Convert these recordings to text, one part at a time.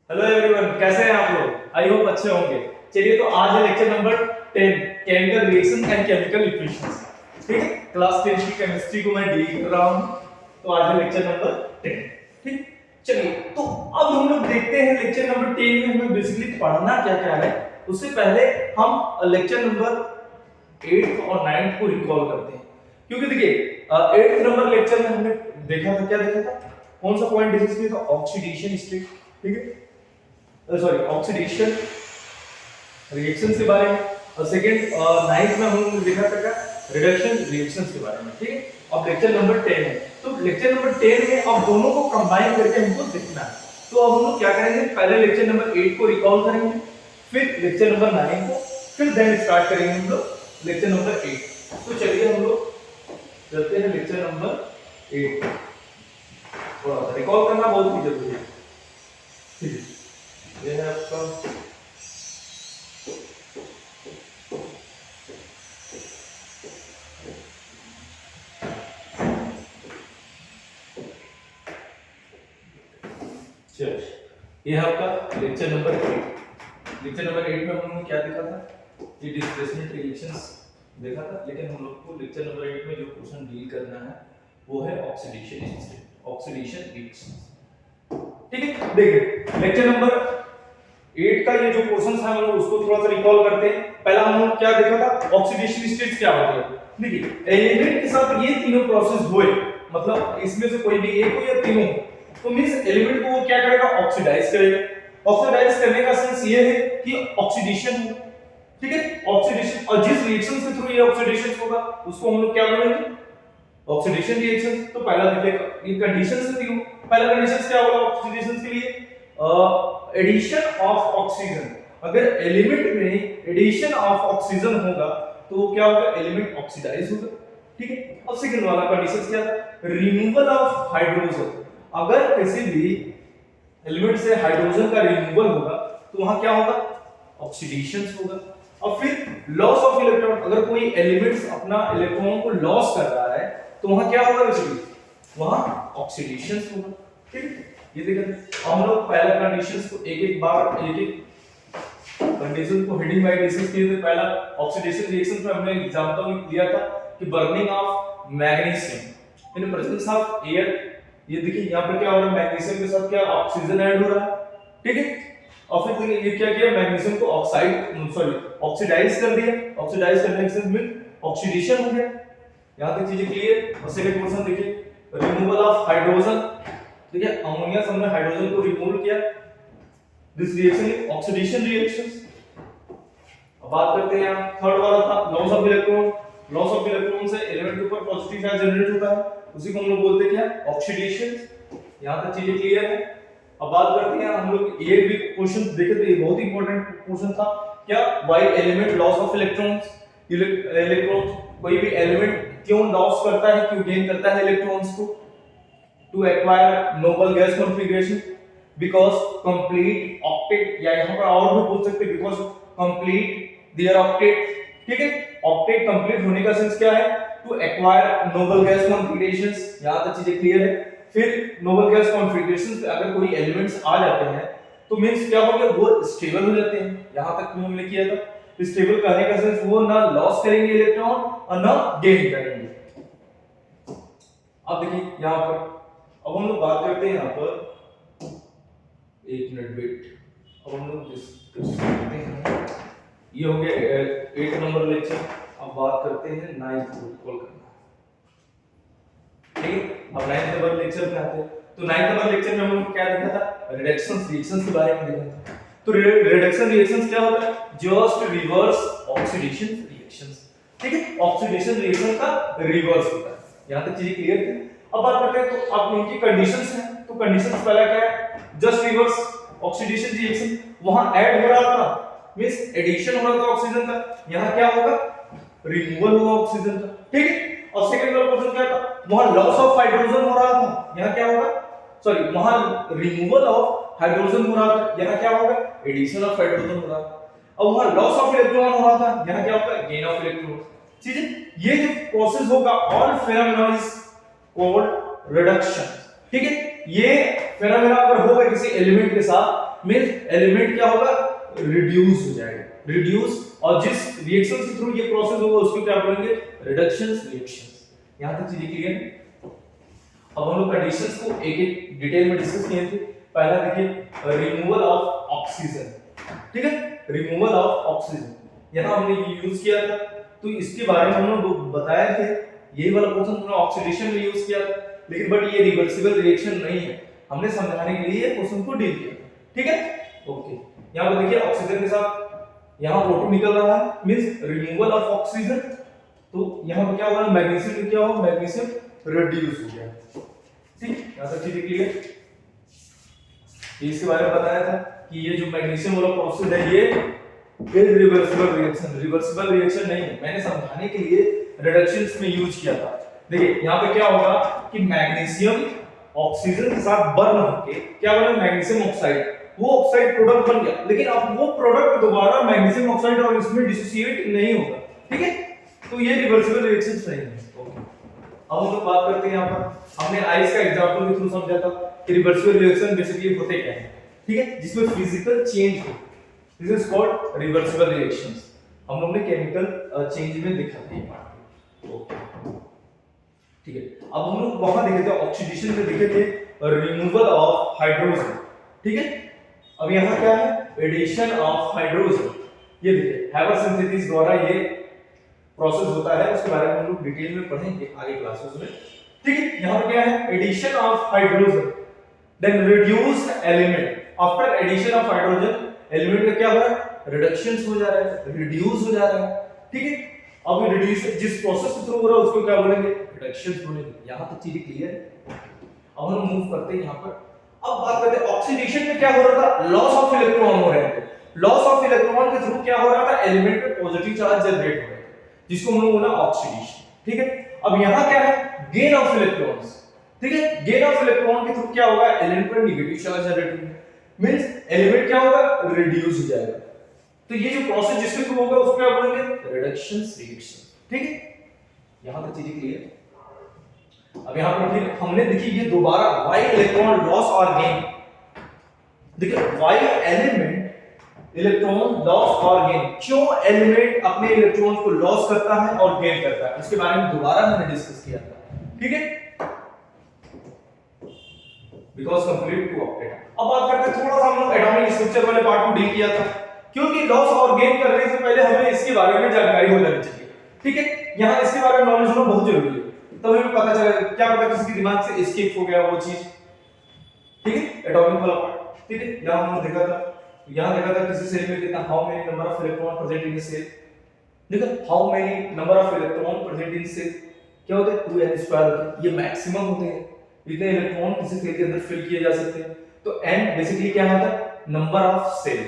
Hello everyone, कैसे हैं आप लोग? आई होप अच्छे होंगे। चलिए, तो आज है lecture number 10, chemical reaction and chemical equations. ठीक है, क्लास 10 की केमिस्ट्री को मैं डील कर रहा हूं। तो आज है लेक्चर नंबर 10। ठीक, चलिए तो अब हम लोग देखते हैं लेक्चर नंबर 10 में हमें बेसिकली पढ़ना क्या क्या है। उससे पहले हम लेक्चर नंबर 8th और 9th को रिकॉल करते हैं, क्योंकि देखिए 8th नंबर लेक्चर में हमने देखा था, क्या देखा था, कौन सा पॉइंट डिस्कस किया था? Oxidation state. ठीक है, सॉरी, ऑक्सीडेशन रिएक्शंस के बारे में। और सेकंड नाइन्थ में हम लोगों ने देखा था क्या? रिडक्शन रिएक्शंस के बारे में। ठीक है, अब लेक्चर नंबर 10 है, तो लेक्चर नंबर 10 में अब दोनों को कंबाइन करके हमको देखना है। तो अब हम लोग क्या करेंगे, पहले लेक्चर नंबर 8 को रिकॉल करेंगे, फिर लेक्चर नंबर 9 को, फिर देन स्टार्ट करेंगे हम लोग लेक्चर नंबर 8। तो चलिए हम लोग करते हैं लेक्चर नंबर 8। थोड़ा रिकॉल करना बहुत ही जरूरी है। ठीक है, ये है आपका चलिए, ये है आपका लेक्चर नंबर 8। लेक्चर नंबर 8 में हम लोगों ने क्या देखा था? ये डिस्प्लेसमेंट रिएक्शंस देखा था, लेकिन हम लोग को लेक्चर नंबर 8 में जो क्वेश्चन डील करना है वो है ऑक्सीडेशन स्टेट, ऑक्सीडेशन रिएक्शंस। ठीक है, देखिए लेक्चर नंबर 8 का ये जो क्वेश्चन था हम लोग उसको थोड़ा सा रिकॉल करते हैं। पहला हम लोग क्या देखा था? ऑक्सीडेशन स्टेट क्या होती है। देखिए एलिमेंट के साथ ये तीनों प्रोसेस हुए, मतलब इसमें से कोई भी एक हो या तीनों, तो मींस एलिमेंट को वो क्या करेगा? ऑक्सीडाइज करेगा। ऑक्सीडाइज करने का सेंस ये है कि ऑक्सीडेशन हो। ठीक है, ऑक्सीडेशन, और जिस रिएक्शन के थ्रू ये ऑक्सीडेशन होगा उसको हम लोग क्या बोलेंगे? Oxidation reaction. तो पहला देखिएगा, ये कंडीशंस है तीनों। पहला कंडीशंस क्या होगा ऑक्सीडेशन के लिए? Addition of oxygen. अगर एलिमेंट में एडिशन ऑफ ऑक्सीजन होगा तो क्या होगा? एलिमेंट ऑक्सीडाइज होगा। ठीक है, अब सेकंड वाला कंडीशन क्या था? Removal of hydrogen. अगर किसी भी एलिमेंट से हाइड्रोजन का रिमूवल होगा तो वहां क्या होगा? ऑक्सीडेशन होगा। और फिर लॉस ऑफ इलेक्ट्रॉन, अगर कोई एलिमेंट अपना इलेक्ट्रॉन को लॉस कर रहा है तो वहां क्या होगा? बेसिकली वहां ऑक्सीडेशन होगा। ठीक है, ये देखिए हम लोग पहला कंडीशंस को एक एक बार एक एक कंडीशन को हेडिंग वाइज डिस्कस किए थे। पहला ऑक्सीडेशन रिएक्शन में हमने एग्जांपल दिया था कि burning of magnesium in presence of air. ये देखिए यहां पर क्या हो रहा है? मैग्नीशियम के साथ क्या ऑक्सीजन ऐड हो रहा है। ठीक है, और फिर देखिए ये क्या किया? मैग्नीशियम को ऑक्सीडाइज कर दिया। ऑक्सीडाइज करने से मीन ऑक्सीडेशन हो गया। यहां तक चीजें क्लियर। और सेकंड क्वेश्चन देखिए, रिमूवल ऑफ हाइड्रोजन। देखिए अमोनिया से हमने हाइड्रोजन को रिमूव किया। This reaction is oxidation reaction. अब बात करते हैं थर्ड वाला था loss of electron. Loss of electron से एलिमेंट के ऊपर पॉजिटिव चार्ज जनरेट होता है, उसी को हम लोग बोलते हैं क्या? ऑक्सीडेशन। यहां तक चीजें क्लियर है। अब बात करते हैं हम लोग, ये भी क्वेश्चन देखे थे, बहुत इंपॉर्टेंट क्वेश्चन था क्या? Why element loss of electrons. Electron, कोई भी एलिमेंट क्यों लॉस करता है, क्यों गेन करता है इलेक्ट्रॉन्स को? To acquire noble gas configuration, because complete octet, या यहां पर और भी बोल सकते हैं बिकॉज़ कंप्लीट देयर ऑक्टेट। ठीक है, ऑक्टेट कंप्लीट होने का सेंस क्या है? To acquire noble gas configurations. यहां तक चीजें क्लियर है। फिर नोबल गैस कॉन्फ़िगरेशंस पे अगर कोई एलिमेंट्स आ जाते हैं तो मींस क्या हो गया? वो स्टेबल हो जाते हैं। यहां तक हमने किया था। स्टेबल कहने का सेंस वो ना लॉस करेंगे इलेक्ट्रॉन और ना गेन करेंगे। अब देखिए यहां पर, अब हम लोग बात करते हैं यहां पर, एक मिनट वेट, अब हम लोग डिस्कस करते हैं, ये हो गया 8 नंबर लेक्चर। अब बात करते हैं 9th को रिकॉल करना। ठीक है, अब 9th नंबर लेक्चर पे आते हैं। तो 9th नंबर लेक्चर में हम लोग क्या देखा था? रिडक्शन रिएक्शंस के बारे में देखा था। तो रिडक्शन रिएक्शंस क्या होता है? Just reverse oxidation reactions. ठीक है, ऑक्सीडेशन रिएक्शन का रिवर्स होता है। यहां तक चीजें क्लियर है। अब बात करते हैं, तो अब इनकी कंडीशंस हैं। तो कंडीशंस पहला क्या है? जस्ट रिवर्स ऑक्सीडेशन रिएक्शन, वहां ऐड हो रहा था मींस एडिशन हो रहा था ऑक्सीजन का, यहां क्या होगा? रिमूवल होगा ऑक्सीजन का। ठीक है, और सेकंड वाला क्वेश्चन क्या था? वहां लॉस ऑफ हाइड्रोजन हो रहा था, यहां क्या होगा? सॉरी, वहां रिमूवल ऑफ हाइड्रोजन हो रहा था, यहां क्या होगा? एडिशन ऑफ हाइड्रोजन हो रहा था। अब वहां लॉस ऑफ इलेक्ट्रॉन हो रहा था, यहां क्या होगा? Gain of electron. ठीक है, ये जो प्रोसेस होगा all phenomena is called reduction. ठीक है, ये फेनोमेना अगर होगा किसी एलिमेंट के साथ मींस एलिमेंट क्या होगा, रिड्यूस हो जाएगा, रिड्यूस, और जिस रिएक्शन के थ्रू ये प्रोसेस होगा उसको क्या बोलेंगे, रिडक्शंस रिएक्शंस। यहां तक चीजें क्लियर है। अब हम लोग कंडीशंस को एक एक डिटेल में डिस्कस किए थे। पहला देखिए रिमूवल ऑफ ऑक्सीजन, ठीक है, रिमूवल ऑफ ऑक्सीजन यहां हमने यूज किया था, तो इसके बारे में हम लोग बताया थे, यही वाला पोर्शन हमने ऑक्सीडेशन में यूज किया था, लेकिन बट ये रिवर्सिबल रिएक्शन नहीं है, हमने समझाने के लिए क्वेश्चन को डील किया, ठीक है, ओके। यहां पर देखिए ऑक्सीजन के साथ यहां O2 निकल रहा है, मींस रिमूवल ऑफ ऑक्सीजन, तो यहां पर क्या हो रहा है, मैग्नीशियम में क्या हो, मैग्नीशियम रिड्यूस हो गया, ठीक, यहां तक चीजें क्लियर। इसके बारे में बताया था कि ये जो मैग्नीशियम वाला प्रोसेस है ये इररिवर्सिबल रिएक्शन, रिवर्सिबल रिएक्शन नहीं है, मैंने समझाने के लिए रिडक्शंस में यूज किया था। देखिए यहां पे क्या होगा कि मैग्नीशियम ऑक्सीजन के साथ बर्न होके क्या बना, मैग्नीशियम ऑक्साइड, वो ऑक्साइड प्रोडक्ट बन गया, लेकिन अब वो प्रोडक्ट दोबारा मैग्नीशियम ऑक्साइड और इसमें डिसोसिएट नहीं होगा, ठीक है, तो ये रिवर्सिबल रिएक्शंस नहीं है, ओके। अब हम लोग बात करते हैं, यहां पर हमने आइस का एग्जांपल के थ्रू समझा था कि रिवर्सिबल रिएक्शन बेसिकली होते क्या है, ठीक है, जिसमें फिजिकल चेंज हो, this is called reversible reactions. हम लोग ने केमिकल चेंज में देखा था, ओके, ठीक है। अब हम लोग वहां देखे थे ऑक्सीडेशन में देखे थे रिमूवल ऑफ हाइड्रोजन, ठीक है। अब यहां क्या है, एडिशन ऑफ हाइड्रोजन, ये देखिए हैबर सिंथेसिस द्वारा ये प्रोसेस होता है, उसके बारे में हम लोग डिटेल में पढ़ेंगे आगे क्लासेस में, ठीक है। यहां पर क्या है, addition of hydrogen then reduce element, after addition of hydrogen element का क्या हो रहा है, रिडक्शंस हो जा रहा है, रिड्यूस हो जा रहा है, ठीक है। अब ये रिड्यूस जिस प्रोसेस के थ्रू हो रहा है उसको क्या बोलेंगे, रिडक्शंस बोलेंगे। यहां तक चीजें क्लियर है। अब हम मूव करते हैं यहां पर, अब बात करते हैं ऑक्सीडेशन में क्या हो रहा था, लॉस ऑफ इलेक्ट्रॉन हो रहे थे, लॉस ऑफ इलेक्ट्रॉन के थ्रू क्या हो रहा था, एलिमेंट में पॉजिटिव चार्ज जनरेट हो रहे थे, जिसको हम लोग बोला ऑक्सीडेशन, ठीक है। अब यहां क्या है, गेन ऑफ इलेक्ट्रॉन्स, ठीक है, गेन ऑफ इलेक्ट्रॉन के थ्रू क्या होगा, एलिमेंट पर नेगेटिव चार्ज जनरेट होगा, मींस एलिमेंट क्या होगा, रिड्यूस हो जाएगा, तो ये जो प्रोसेस जिसके थ्रू होगा उसको क्या बोलेंगे, रिडक्शंस रिएक्शन, ठीक है। यहां तक चीजें क्लियर। अब यहां पर फिर हमने देखी ये दोबारा वाई इलेक्ट्रॉन लॉस और गेन, देखिए वाई एलिमेंट इलेक्ट्रॉन लॉस और गेन, क्यों एलिमेंट अपने इलेक्ट्रॉन को लॉस करता है और गेन करता है, इसके बारे में दोबारा मैंने डिस्कस किया था, ठीक है, बिकॉज़ कंप्लीट टू ऑक्टेट। अब बात करते हैं थोड़ा सा हम लोग एटॉमिक स्ट्रक्चर वाले पार्ट को डील किया था, क्योंकि लॉस और गेन करने से पहले हमें इसके बारे में जानकारी हो जानी चाहिए, ठीक है। यहां इसके बारे में नॉलेज होना बहुत जरूरी है, तब हमें पता चले, क्या पता किसी के दिमाग से एस्केप हो गया वो चीज, ठीक है, एटॉमिक वाला पार्ट, ठीक है। यहां हमने देखा था, यहां देखा था किसी सेल में कितना, how many number of electron present in cell, देखो how many number of electron present in cell क्या होता है, 2n स्क्वायर होता है, ये मैक्सिमम होते हैं, इतने इलेक्ट्रॉन किसी सेल के अंदर फिल किए जा सकते हैं, तो n बेसिकली क्या होता है, number of shell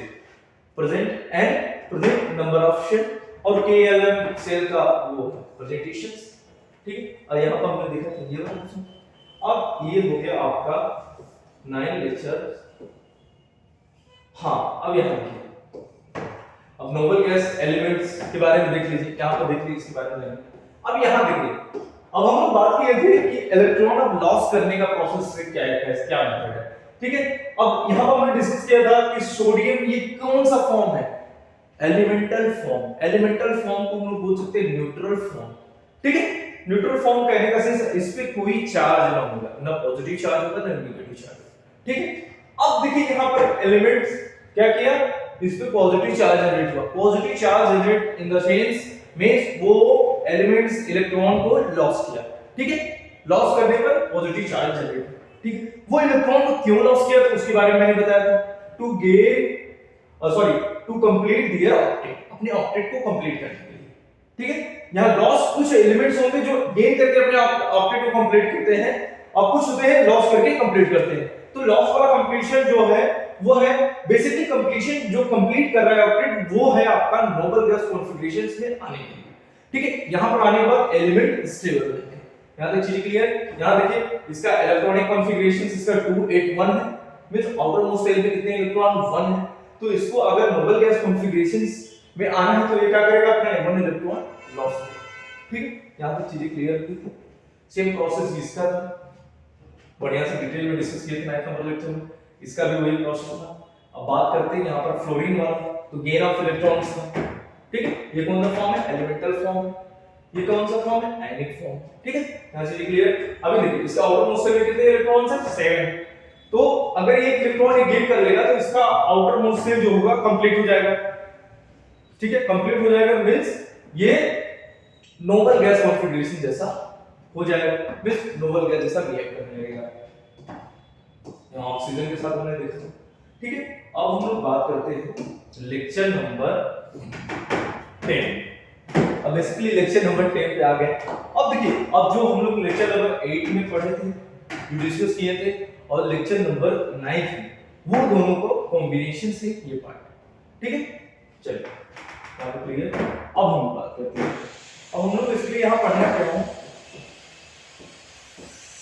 present, n present number of shell, और KLM सेल का वो प्रेजेंटेशंस, ठीक है। और यहां पर हमने देखा था ये वाला क्वेश्चन। अब ये हो गया आपका 9 लेक्चर, हां अब यहां देखिए, अब नोबल गैस एलिमेंट्स के बारे में देख लीजिए, यहां पर देख लीजिए इसके बारे में। अब यहां देखिए, अब हम लोग बात किए थे कि इलेक्ट्रॉन अब लॉस करने का प्रोसेस से क्या मेथड है, ठीक है। अब यहां पर हमने डिस्कस किया था कि सोडियम ये कौन सा फॉर्म है, एलिमेंटल फॉर्म, एलिमेंटल फॉर्म को हम लोग बोल सकते हैं न्यूट्रल फॉर्म, ठीक है। न्यूट्रल फॉर्म कहने का सेंस इस पे कोई चार्ज ना होगा, ना पॉजिटिव चार्ज होगा ना नेगेटिव चार्ज, ठीक है। अब देखिए यहां पर एलिमेंट्स क्या किया, इस पे पॉजिटिव चार्ज जनरेट हुआ, positive charge generate in the sense means वो एलिमेंट्स इलेक्ट्रॉन को लॉस किया, ठीक है, लॉस करने पर पॉजिटिव चार्ज जनरेट, ठीक है। वो इलेक्ट्रॉन को क्यों लॉस किया तो उसके बारे में मैंने बताया था, to gain to complete their octet, अपने ऑक्टेट को कंप्लीट करने के लिए, ठीक है। यहां लॉस कुछ एलिमेंट्स होंगे जो गेन करके अपने ऑक्टेट को कंप्लीट करते हैं, और कुछ होते हैं लॉस करके कंप्लीट करते हैं, तो लॉस वाला कंप्लीशन जो है वो है बेसिकली कंप्लीशन, जो कंप्लीट कर रहा है ऑक्टेट वो है आपका नोबल गैस कॉन्फ़िगरेशंस में आने के लिए, ठीक है। यहां पर आने के बाद एलिमेंट स्टेबल है, यहां तक चीज क्लियर। यहां देखिए इसका इलेक्ट्रॉनिक कॉन्फ़िगरेशन इसका 281 है, मींस आउटर मोस्ट शेल में कितने इलेक्ट्रॉन 1 है, तो इसको अगर नोबल गैस कॉन्फ़िगरेशंस में आना है तो ये क्या करेगा, अपना 1 इलेक्ट्रॉन लॉस करेगा, ठीक है। यहां तक चीजें क्लियर हुई थी। सेम प्रोसेस इसका था, बढ़िया से डिटेल में डिस्कस किए थे 9th नंबर लेक्चर में, इसका भी वही प्रोसेस था। अब बात करते हैं यहाँ पर फ्लोरीन वाला, तो गेन ऑफ इलेक्ट्रॉन्स का, ठीक है। ये कौन सा फॉर्म है? एलिमेंटल फॉर्म है। ये कौन सा फॉर्म है? आयनिक फॉर्म, ठीक है। यहाँ से क्लियर। अभी देखिए इसका आउटर मोस्ट शेल में कितने इलेक्ट्रॉन्स हैं? 7। तो अगर ये इलेक्ट्रॉन ये गेन कर लेगा तो इसका आउटर मोस्ट शेल जो होगा कंप्लीट हो जाएगा, ठीक है। कंप्लीट हो जाएगा मींस ये नोबल गैस कॉन्फिगरेशन जैसा हो जाएगा, मींस नोबल गैस जैसा बिहेव करने लगेगा। यहाँ ऑक्सीजन के साथ हमने देखा, ठीक है। अब हम लोग बात करते हैं लेक्चर नंबर 10। अब बेसिकली लेक्चर नंबर 10 पे आ गए। अब देखिए, अब जो हम लोग लेक्चर नंबर 8 में पढ़े थे, जो डिस्कस किए थे, और लेक्चर नंबर 9 में, वो दोनों को कॉम्बिनेशन से ये पार्ट, ठीक है। चलिए यहाँ पे क्लियर। अब हम बात करते हैं, अब हम लोग इसलिए यहाँ पढ़ना क्या है?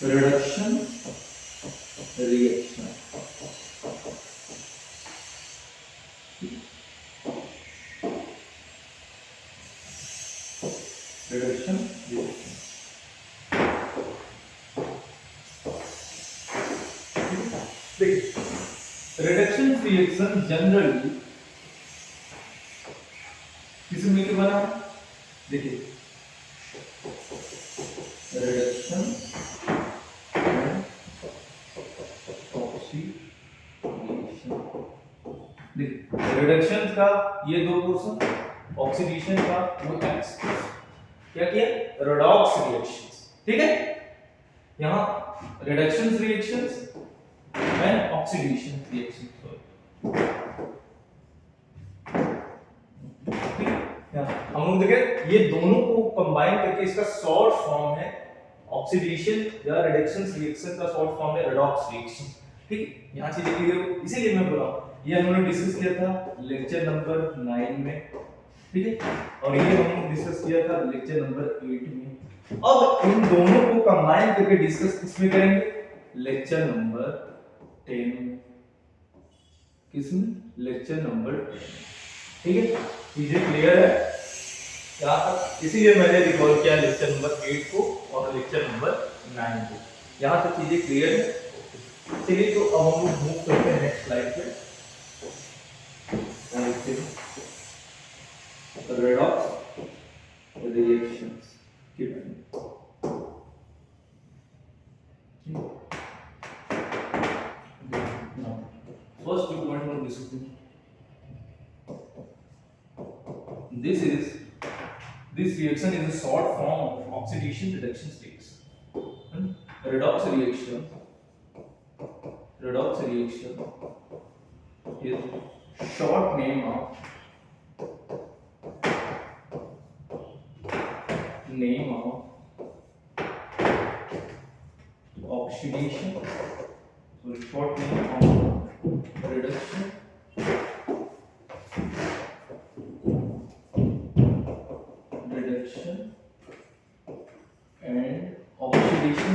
Reduction reaction, reduction reaction. देखिए रिडक्शन रिएक्शन जनरली किस मिलकर बना है? देखिए रिडक्शन एंड ऑक्सीडेशन। देखिए रिडक्शन का ये दो पोर्शन, ऑक्सीडेशन का वो एक्स। क्या किया? रेडॉक्स रिएक्शंस, ठीक है। यहाँ reduction reactions and oxidation reactions. हम लोग देखें ये दोनों को कंबाइन करके इसका शॉर्ट फॉर्म है ऑक्सीडेशन या रिडक्शन रिएक्शन का शॉर्ट फॉर्म है रेडॉक्स रिएक्शन, ठीक। यहाँ चीजें क्लियर हो, इसीलिए मैं बोला ये हम लोगों ने डिस्कस किया था लेक्चर नंबर 9 में, ठीक है। और ये हम लोग डिस्कस किया था लेक्चर नंबर 8 में। अब इन दोनों को कंबाइन करके डिस्कस किसमें करेंगे? लेक्चर नंबर 10 में। किसमें? लेक्चर नंबर 10, ठीक है। चीजें क्लियर है यहाँ तक? इसीलिए मैंने रिकॉल किया लेक्चर नंबर 8 को और लेक्चर नंबर 9 को। यहाँ तक चीजें क्लियर है? चलिए तो अब हम लोग मूव करते हैं नेक्स्ट स्लाइड पे। रेडॉक्स रिएक्शंस की first you want to discuss this reaction is a short form of oxidation reduction reaction. Redox reaction is short name of oxidation, so short name of reduction and oxidation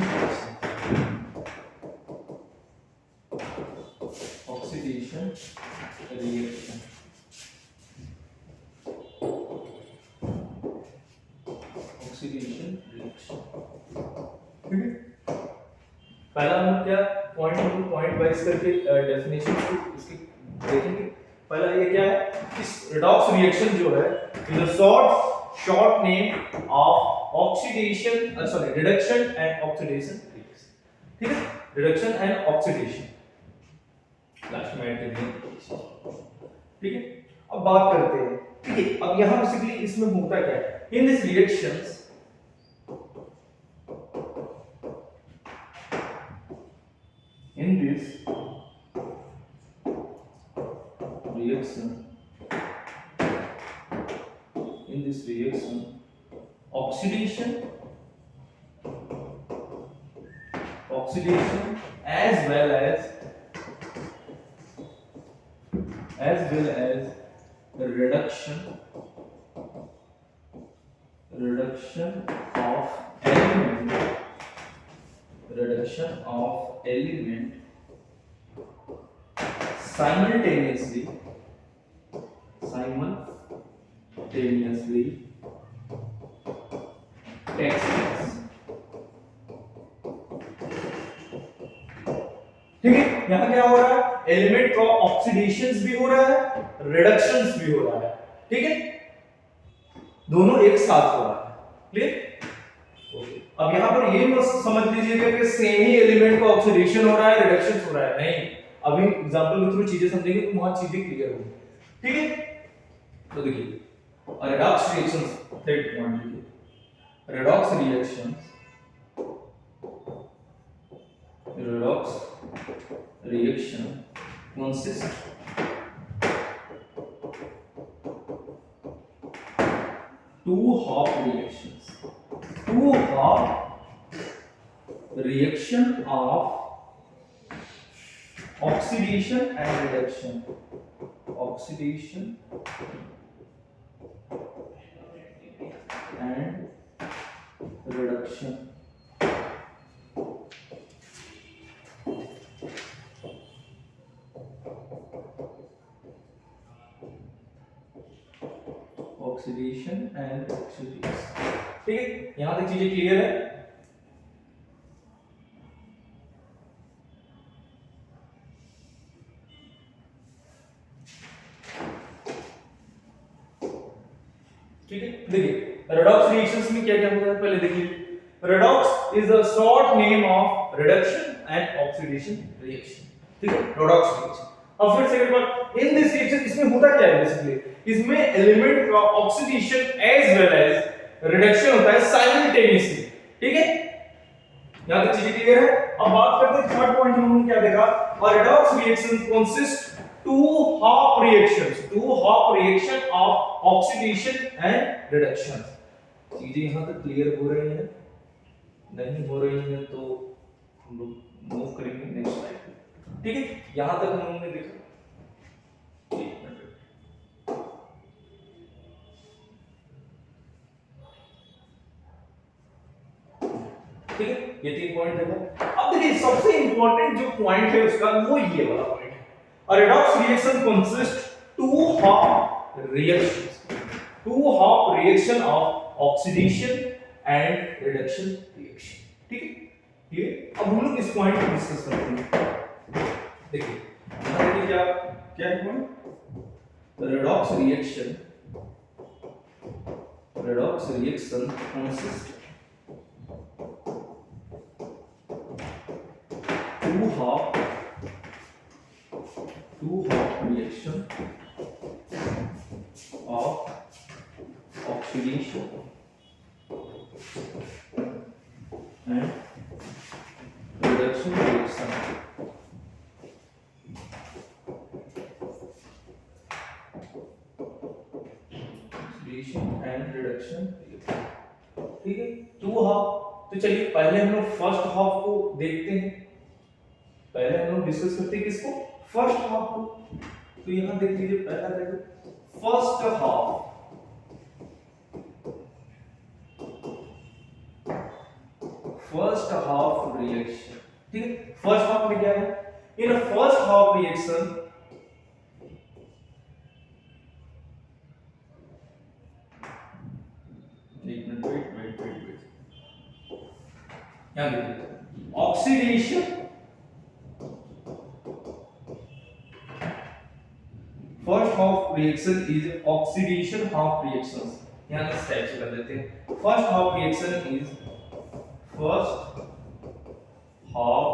reaction. Oxidation reaction. पहला हम क्या point wise करके definition इसकी देखेंगे। पहला ये क्या है? इस रेडॉक्स रिएक्शन जो है is a short name of oxidation reduction and oxidation reaction, ठीक है। रिडक्शन एंड ऑक्सीडेशन लास्ट में ऐड कर दिया, ठीक है। अब बात करते हैं, ठीक है। अब यहां बेसिकली इसमें होता क्या है? In this reactions in this reaction oxidation as well as reduction of element simultaneously takes place, ठीक है। यहाँ क्या हो रहा है? एलिमेंट का ऑक्सीडेशंस भी हो रहा है, रिडक्शंस भी हो रहा है, ठीक है, दोनों एक साथ हो रहा है। क्लियर? ओके, अब यहां पर ये मत समझ लीजिएगा कि सेम ही एलिमेंट का ऑक्सीडेशन हो रहा है, रिडक्शन हो रहा है, नहीं, अभी एग्जांपल के थ्रू चीजें समझेंगे तो वहां चीजें क्लियर होंगी, ठीक है। तो देखिए redox reactions, third point लिखिए, redox reactions consist two hop reactions, two hop reaction of oxidation and reduction, oxidation and reduction, oxidation and oxidation, ठीक है, यहां तक चीजें क्लियर है। ठीक है, देखिए रेडॉक्स रिएक्शंस में क्या क्या होता है पहले देखिए, redox is a short name of reduction and oxidation reaction, ठीक है, रेडॉक्स रिएक्शन। अब फिर second part, in this reaction इसमें होता क्या है बेसिकली, इसमें एलिमेंट का oxidation as well as reduction होता है साइमल्टेनियसली, ठीक है, यहां तक चीजें क्लियर है। अब बात करते हैं थर्ड पॉइंट में, हमने क्या देखा, और redox reaction consist two hop reaction of oxidation and reduction। चीजें यहां तक क्लियर हो रही हैं, नहीं हो रही हैं तो हम लोग मूव करेंगे नेक्स्ट स्लाइड पे, ठीक है, यहां तक हमने देखा, ठीक है, ये 3 पॉइंट देखो। अब देखिए सबसे इंपॉर्टेंट जो पॉइंट है उसका वो ये वाला पॉइंट है, a redox reaction consists two hop reactions, two hop reaction of oxidation and reduction reaction, ठीक है, ये अब हम लोग इस पॉइंट को डिस्कस करते हैं। देखिए देखिए क्या क्या है point, redox reaction consists two hop reaction of oxidation and reduction reaction, oxidation and reduction reaction, ठीक है, टू हाफ। तो चलिए पहले हम लोग फर्स्ट हाफ को देखते हैं, पहले हम लोग डिस्कस करते हैं किसको, फर्स्ट हाफ को। तो यहां देख लीजिए पहला देखो फर्स्ट हाफ, रिएक्शन, ठीक है, फर्स्ट हाफ में क्या है, in first half reaction wait यहां देखिए oxidation, first half reaction is oxidation half reactions, यहां इस टाइप से कर देते हैं, first half reaction is first half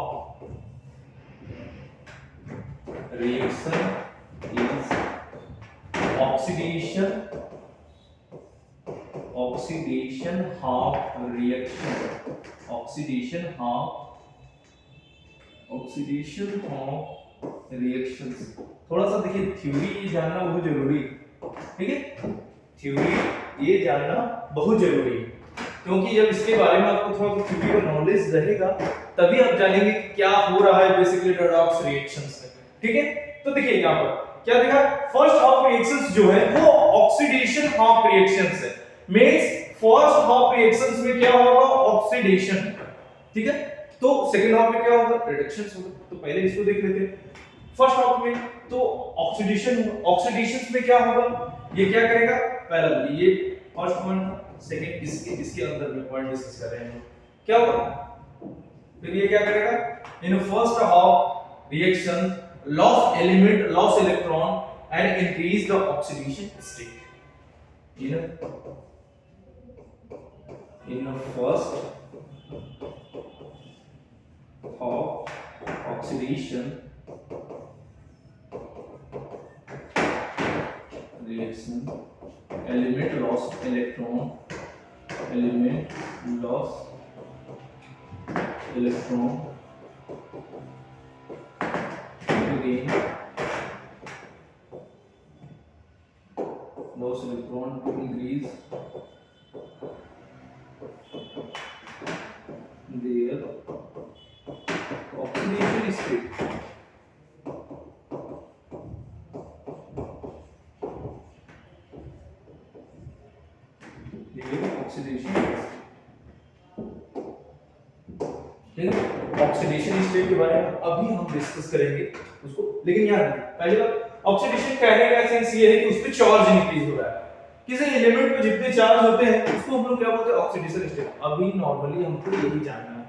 reaction is oxidation half reaction, oxidation half reactions. थोड़ा सा देखिए थ्योरी ये जानना बहुत जरूरी है, ठीक है, थ्योरी ये जानना बहुत जरूरी है, क्योंकि जब इसके बारे में आपको थोड़ा थ्योरी का नॉलेज रहेगा तभी आप जानेंगे कि क्या हो रहा है बेसिकली रेडॉक्स रिएक्शंस में, ठीक है। तो देखिए यहां पर क्या देखा, फर्स्ट हाफ रिएक्शंस जो है वो ऑक्सीडेशन हाफ रिएक्शंस है, मींस फर्स्ट हाफ रिएक्शंस में क्या होगा, ऑक्सीडेशन, ठीक है, तो सेकंड हाफ में क्या होगा, रिडक्शंस होगा। तो पहले इसको देख लेते हैं, फर्स्ट हाफ में तो ऑक्सीडेशन होगा, ऑक्सीडेशंस में क्या होगा, ये क्या करेगा, पहला ये फर्स्ट पॉइंट, सेकंड इसके अंदर में पॉइंट डिस्कस कर रहे हैं, क्या होगा, फिर ये क्या करेगा, इन first half reaction loss electron and increase the oxidation state. In the first of oxidation reaction, element loss electron again loss electron to increase their oxidation state. Oxidation state के बारे में अभी हम डिस्कस करेंगे उसको, लेकिन यार पहली बात ऑक्सीडेशन कहने का सेंस ये है कि उस पे चार्ज इंक्रीज हो रहा है। किसी एलिमेंट पे जितने चार्ज होते हैं उसको हम लोग क्या बोलते हैं, ऑक्सीडेशन स्टेट। अभी नॉर्मली हमको यही जानना है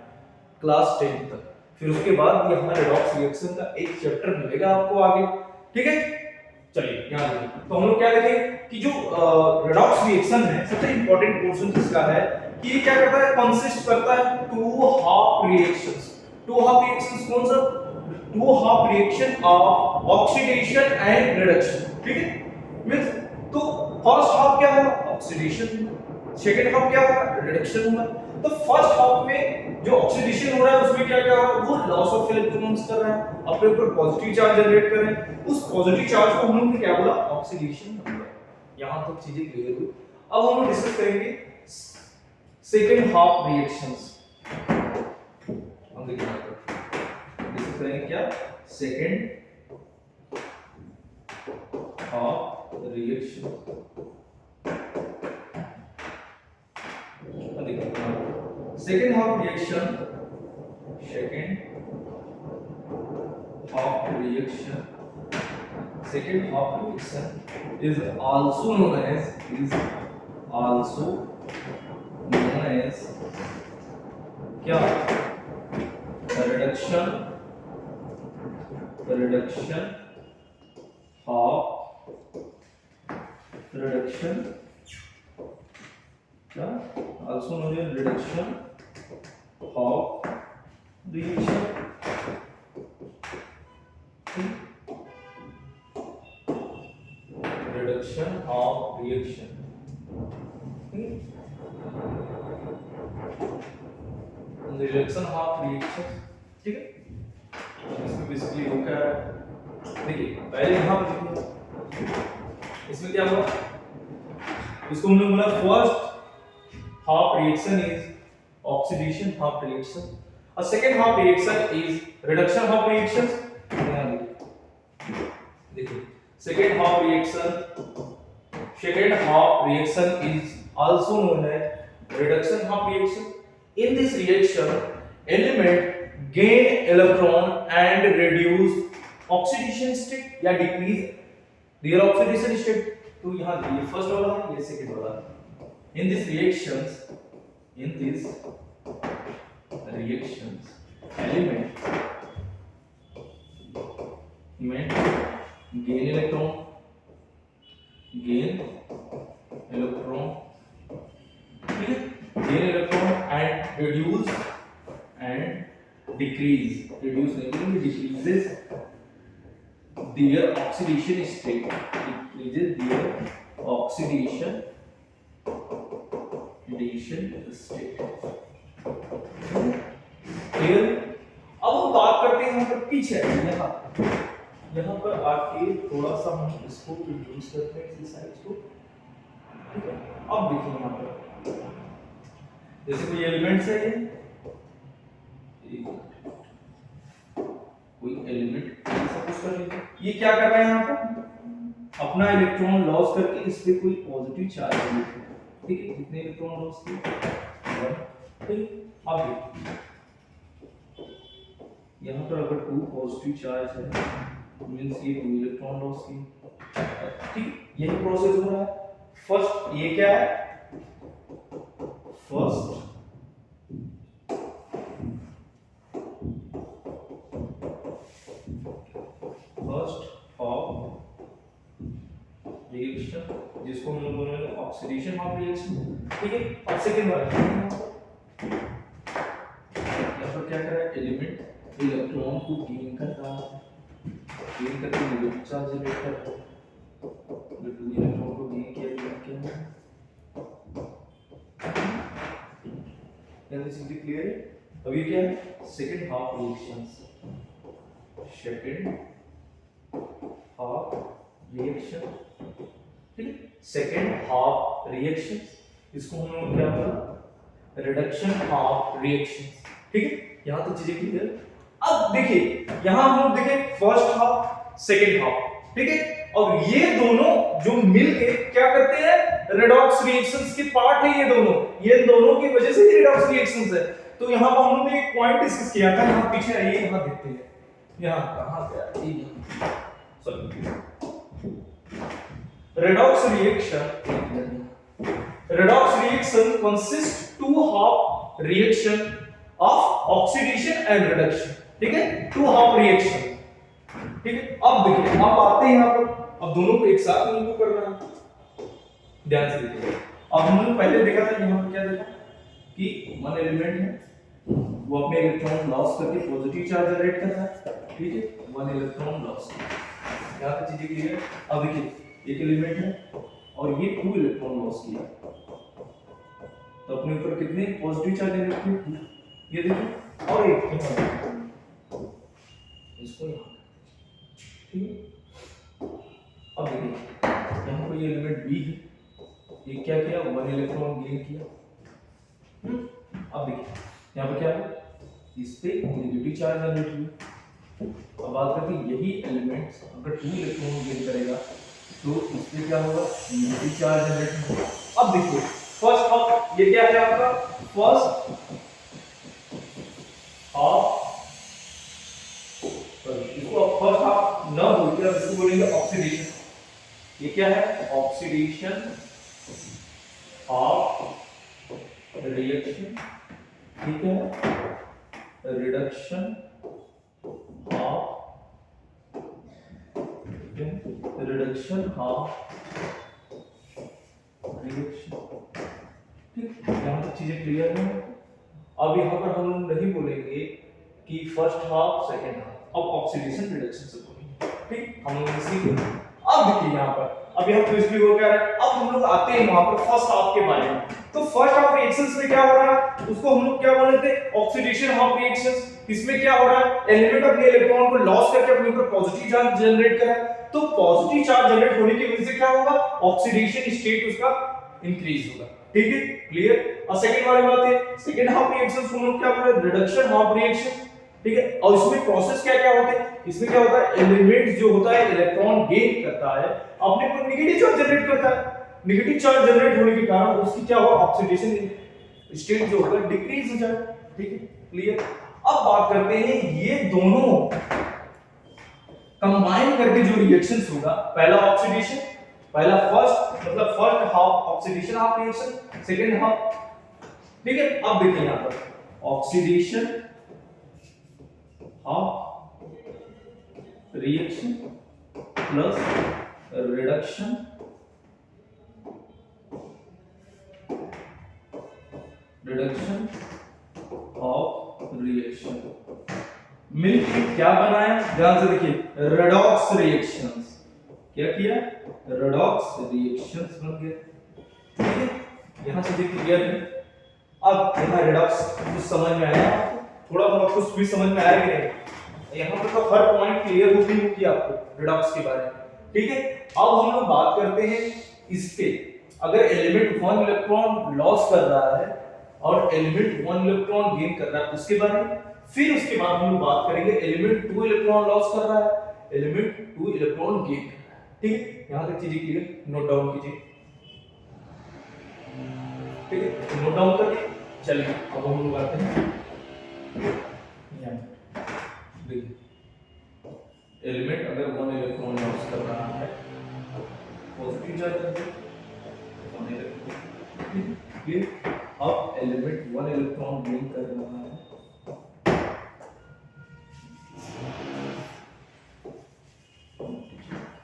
क्लास 10 तक, फिर उसके बाद ये हमारा रेडॉक्स रिएक्शन का एक चैप्टर मिलेगा आपको आगे, ठीक है। चलिए यहां देखिए, तो हम लोग क्या देखेंगे कि जो रेडॉक्स रिएक्शन है सबसे इंपॉर्टेंट पोर्शन जिसका है कि ये क्या करता है, कंसिस्ट करता है two half reactions. Two half reactions कौन सा, two half reaction of oxidation and reduction, ठीक है। मींस तो फर्स्ट हाफ क्या होगा, ऑक्सीडेशन, सेकंड हाफ क्या होगा, रिडक्शन होगा। तो फर्स्ट हाफ में जो ऑक्सीडेशन हो रहा है उसमें क्या क्या हो रहा है, वो लॉस ऑफ इलेक्ट्रॉन्स कर रहा है, अपने ऊपर पॉजिटिव चार्ज जनरेट कर रहे हैं। उस पॉजिटिव चार्ज को हम लोग क्या बोला, ऑक्सीडेशन बोला। यहां तक चीजें क्लियर हुई। अब हम लोग डिस्कस करेंगे सेकंड हाफ रिएक्शंस। हम देखिए यहां पर डिस्कस करेंगे क्या, second half reaction. Second half reaction is also known as क्या, reduction क्या, also known as reduction of reaction। reduction of reaction, reduction of reaction, ठीक है। इसमें बेसिकली वो क्या है, देखिए पहले यहां पर देखिए इसमें क्या हुआ, इसको हमने बोला first half reaction is oxidation half reaction, a second half reaction is reduction half reactions। देखिए second half reaction is also known as reduction half reaction। in this reaction element gain electron and reduce oxidation state या decrease their oxidation state। तो यहां ये first वाला है, ये second वाला है। in these reactions element gain electron and reduce and decreases their oxidation state, state। Clear. अब हम बात करते हैं यहाँ पर पीछे, यहाँ पर आके थोड़ा सा हम इसको रिड्यूस करते हैं इस साइड को, ठीक है। अब देखिए यहाँ पर जैसे कोई एलिमेंट्स है, ये कोई एलिमेंट सपोज कर लीजिए, ये क्या कर रहा है यहाँ पर, अपना इलेक्ट्रॉन लॉस करके इस पे कोई पॉजिटिव चार्ज है, ठीक है। कितने इलेक्ट्रॉन लॉस किए, ठीक। अब देखिए यहाँ पर अगर 2 पॉजिटिव चार्ज है मींस ये 2 इलेक्ट्रॉन लॉस किए, ठीक। यही प्रोसेस हो रहा है। फर्स्ट ये क्या है, फर्स्ट रिएक्शन, जिसको हम लोग बोलेंगे ऑक्सीडेशन हाफ रिएक्शन, ठीक है। अब सेकंड वाला यहाँ पर क्या कर रहा है, एलिमेंट इलेक्ट्रॉन को गेन कर रहा है, गेन करके नेगेटिव चार्ज जनरेट कर रहा है। जो 2 इलेक्ट्रॉन को गेन किया क्या है, दिस इज क्लियर है। अब ये क्या है, second half reactions, second half reaction, ठीक है। सेकंड हाफ रिएक्शन, इसको हम लोग क्या बोला, रिडक्शन हाफ रिएक्शन, ठीक है। यहां तक चीजें क्लियर। अब देखिए यहां हम लोग देखें फर्स्ट हाफ सेकंड हाफ, ठीक है। और ये दोनों जो मिलके क्या करते हैं, रेडॉक्स रिएक्शंस के पार्ट है ये दोनों, ये दोनों की वजह से ही रेडॉक्स रिएक्शंस है। तो यहां पर हम लोग ने एक पॉइंट डिस्कस किया था, यहां पीछे आइए, यहां देखते हैं, यहां कहां पे है, sorry, redox reaction consists two half reaction of oxidation and reduction, ठीक है, two half reaction, ठीक है। अब देखिए, अब आते हैं यहां पर, अब दोनों को एक साथ इनको करना है, ध्यान से देखिए। अब हम लोग पहले देखा था, यहां पर क्या देखा कि वन एलिमेंट है, वो अपने इलेक्ट्रॉन लॉस करके पॉजिटिव चार्ज जनरेट करता है, ठीक है, वन इलेक्ट्रॉन लॉस, यहां पे चीजें क्लियर है। अब देखिए एक एलिमेंट है और ये 2 इलेक्ट्रॉन लॉस किया, तो अपने ऊपर कितने पॉजिटिव चार्ज जनरेट किए, ये देखिए, और एक इसको यहां, ठीक है। अब देखिए यहां पर ये एलिमेंट बी है, ये क्या किया, 1 इलेक्ट्रॉन गेन किया। अब देखिए यहां पर क्या है, इस पे नेगेटिव चार्ज जनरेट हुआ। अब बात करते हैं, यही एलिमेंट अगर 2 इलेक्ट्रॉन गेन करेगा तो इसमें क्या होगा, नेगेटिव चार्ज जनरेट होगा। अब देखिए फर्स्ट हाफ, ये क्या है आपका फर्स्ट हाफ, इसको आप फर्स्ट हाफ ना बोलकर आप इसको बोलेंगे ऑक्सीडेशन। ये क्या है, ऑक्सीडेशन हाफ रिएक्शन, ठीक है, reduction half, reduction half reaction, ठीक। यहां तक चीजें क्लियर है। अब यहां पर हम लोग नहीं बोलेंगे कि फर्स्ट हाफ सेकंड हाफ, अब ऑक्सीडेशन रिडक्शन से बोलेंगे, ठीक, हम लोग सीखे। अब देखिए यहां पर, अब यहां ट्विस्ट भी हो क्या रहा है, अब हम लोग आते हैं वहां पर फर्स्ट हाफ के बारे में। तो फर्स्ट हाफ रिएक्शंस में क्या हो रहा है, उसको हम लोग क्या बोलते हैं, ऑक्सीडेशन हाफ रिएक्शंस। इसमें क्या हो रहा है, एलिमेंट अपने इलेक्ट्रॉन को लॉस करके अपने ऊपर पॉजिटिव चार्ज जनरेट कर रहा है, तो पॉजिटिव चार्ज जनरेट होने की वजह से क्या होगा, ऑक्सीडेशन स्टेट उसका इंक्रीज होगा, ठीक है, क्लियर। और सेकंड वाली बात है, सेकंड हाफ रिएक्शंस को हम लोग क्या बोल रहे हैं, रिडक्शन हाफ रिएक्शन, ठीक है। और इसमें प्रोसेस क्या क्या होते हैं, इसमें क्या होता है, एलिमेंट जो होता है इलेक्ट्रॉन गेन करता है, अपने ऊपर नेगेटिव चार्ज जनरेट करता है, नेगेटिव चार्ज जनरेट होने के कारण उसकी क्या होगा, ऑक्सीडेशन स्टेट जो होगा डिक्रीज हो जाएगा, ठीक है, क्लियर। अब बात करते हैं ये दोनों कंबाइन करके जो रिएक्शंस होगा, पहला ऑक्सीडेशन, पहला फर्स्ट मतलब first half oxidation half reaction, second half, ठीक है। अब देखिए यहां पर oxidation half reaction plus reduction of reaction, मिलकर क्या बनाया, ध्यान से देखिए, रेडॉक्स रिएक्शंस, क्या किया, रेडॉक्स रिएक्शंस बन गए, ठीक है। यहां से देखिए क्लियर है। अब यहां रेडॉक्स कुछ समझ में आया, थोड़ा बहुत कुछ भी समझ में आया कि नहीं, यहां पर तो हर पॉइंट क्लियर होगी आपको रेडॉक्स के बारे में, ठीक है। अब हम लोग बात करते हैं इस पे, अगर एलिमेंट 1 इलेक्ट्रॉन लॉस कर रहा है और एलिमेंट 1 इलेक्ट्रॉन गेन कर रहा है उसके बारे में, फिर उसके बाद हम लोग बात करेंगे एलिमेंट 2 इलेक्ट्रॉन लॉस कर रहा है, एलिमेंट 2 इलेक्ट्रॉन गेन कर रहा है, ठीक है। यहां तक चीजें क्लियर, नोट डाउन कीजिए, ठीक है, नोट डाउन करके चलिए अब हम लोग आते हैं यहां, देखिए एलिमेंट अगर 1 इलेक्ट्रॉन लॉस कर रहा है, पॉजिटिव चार्ज है 1 इलेक्ट्रॉन, क्लियर। अब एलिमेंट 1 इलेक्ट्रॉन गेन कर रहा है,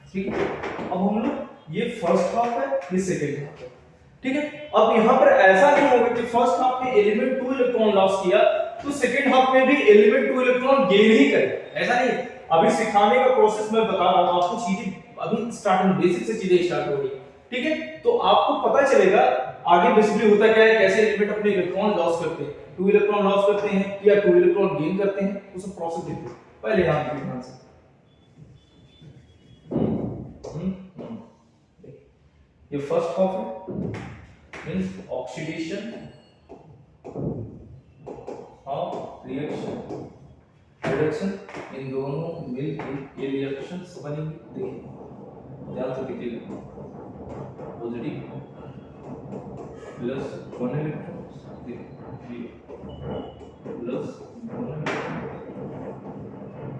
ठीक है। अब हम लोग ये फर्स्ट हाफ है, ये सेकंड हाफ है, ठीक है। अब यहाँ पर ऐसा नहीं होगा कि फर्स्ट हाफ में एलिमेंट 2 इलेक्ट्रॉन लॉस किया तो सेकंड हाफ में भी एलिमेंट 2 इलेक्ट्रॉन गेन ही करे, ऐसा नहीं है। अभी सिखाने का प्रोसेस मैं बता रहा हूँ आपको, चीजें अभी स्टार्टिंग बेसिक से चीजें स्टार्ट हो रही है, ठीक है। तो आपको पता चलेगा आगे बेसिकली होता क्या है, कैसे एलिमेंट अपने इलेक्ट्रॉन लॉस करते हैं, 2 इलेक्ट्रॉन लॉस करते हैं या 2 इलेक्ट्रॉन गेन करते हैं, वो सब प्रोसेस देखो। पहले यहां पे ध्यान से ये फर्स्ट हाफ है, मींस ऑक्सीडेशन और रिएक्शन, रिडक्शन, इन दोनों मिलकर ये रिएक्शंस बनेंगे। देखिए ध्यान से देखिएगा, पॉजिटिव प्लस 1 इलेक्ट्रॉन, देखिए प्लस 1 इलेक्ट्रॉन,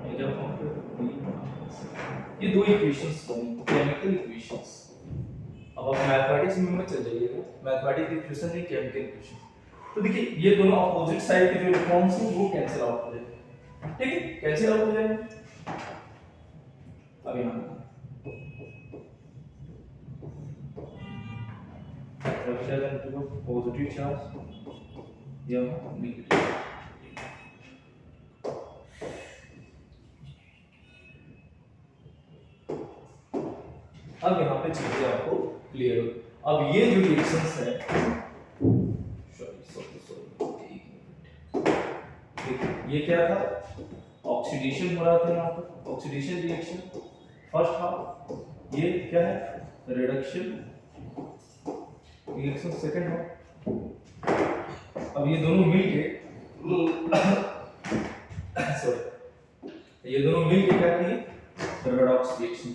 ये क्या फॉर्म है, ये दो इक्वेशंस बनेंगे, केमिकल इक्वेशंस। अब आप मैथमेटिक्स में मत चल जाइएगा, मैथमेटिक्स इक्वेशन नहीं, केमिकल इक्वेशन। तो देखिए ये दोनों अपोजिट साइड के जो इलेक्ट्रॉन्स हैं वो कैंसिल आउट हो जाएंगे, ठीक है, कैंसिल आउट हो जाएंगे। अब यहां रखिएगा पॉजिटिव चार्ज या नेगेटिव, अब यहाँ पे चीजें आपको क्लियर हो। अब ये जो रिएक्शंस है, ये क्या था, ऑक्सीडेशन हो रहा था यहाँ पर, ऑक्सीडेशन रिएक्शन फर्स्ट हाफ, ये क्या है, रिडक्शन रिएक्शन सेकंड हाफ। अब ये दोनों मिलके सॉरी, ये दोनों मिलके क्या किए, रेडॉक्स रिएक्शन,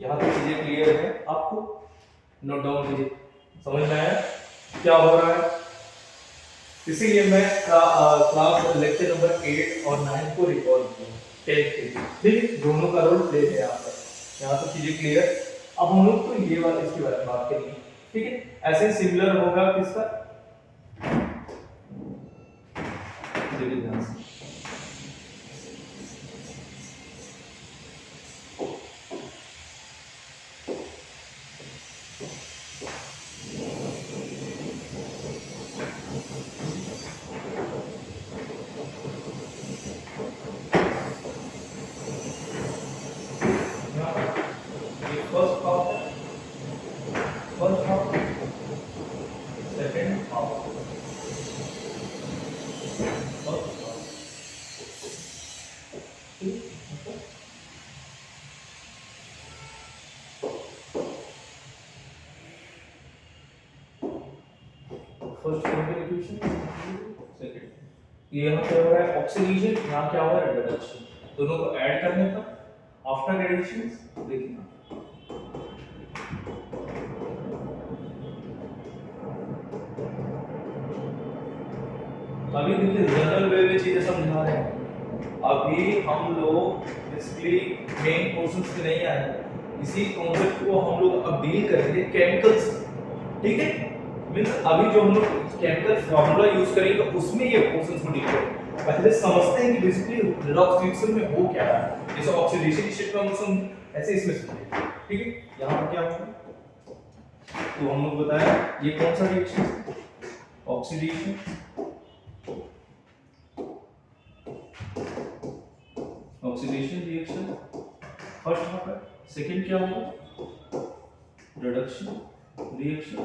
यहाँ तक चीजें क्लियर है आपको, नोट डाउन कीजिए, समझ में आया क्या हो रहा है। इसीलिए मैं क्लास लेक्चर नंबर 8 और 9 को रिकॉर्ड किया, 10 के लिए, ठीक है, दोनों का रोल प्ले है यहाँ पर। यहाँ तक चीजें क्लियर। अब हम लोग तो ये वाला इसके बारे में बात करेंगे, ठीक है। ऐसे सिमिलर होगा किसका, देखिए ध्यान से, फर्स्ट केमिकल इक्वेशन, सेकंड ये यहाँ क्या हो रहा है, ऑक्सीडेशन, यहाँ क्या हो रहा है, रिडक्शन। दोनों को ऐड करने पर आफ्टर एडिशन देखिए, अभी देखिए जनरल वे में चीजें समझा रहे हैं। अभी हम लोग बेसिकली मेन पोर्शंस पे नहीं आए, इसी कॉन्सेप्ट को हम लोग अब डील करेंगे केमिकल्स, ठीक है। मींस अभी जो हम लोग केमिकल फार्मूला यूज करेंगे उसमें ये पोर्शंस को डील करेंगे। पहले समझते हैं कि बेसिकली रिडॉक्स रिएक्शन में हो क्या है, जैसे ऑक्सीडेशन स्टेट में हम ऐसे इसमें समझेंगे, ठीक है। यहां पर क्या होगा, तो हम लोग बताया ये कौन सा रिएक्शन है, oxidation, oxidation reaction first half है, सेकंड क्या होगा, रिडक्शन रिएक्शन,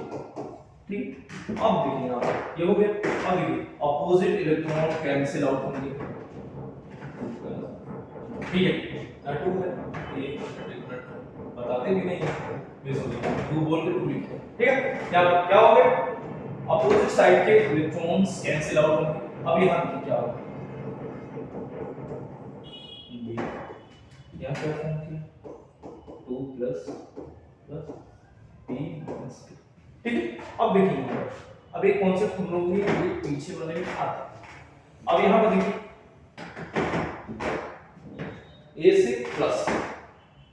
ठीक। अब देखिए यहाँ ये हो गया। अब देखिए अपोजिट इलेक्ट्रॉन कैंसिल आउट होंगे, ठीक है, टू है ये बताते भी नहीं है, टू बोल के टू लिखते हैं, ठीक है। क्या हो गया, अपोजिट साइड के इलेक्ट्रॉन्स कैंसिल आउट होंगे। अब यहाँ क्या होगा, यहाँ क्या फॉर्म किया, 2 प्लस p माइनस 2, ठीक है। अब देखिए अब एक कॉन्सेप्ट हम लोग ये पीछे वाले में आता है। अब यहाँ पर देखिए A से प्लस,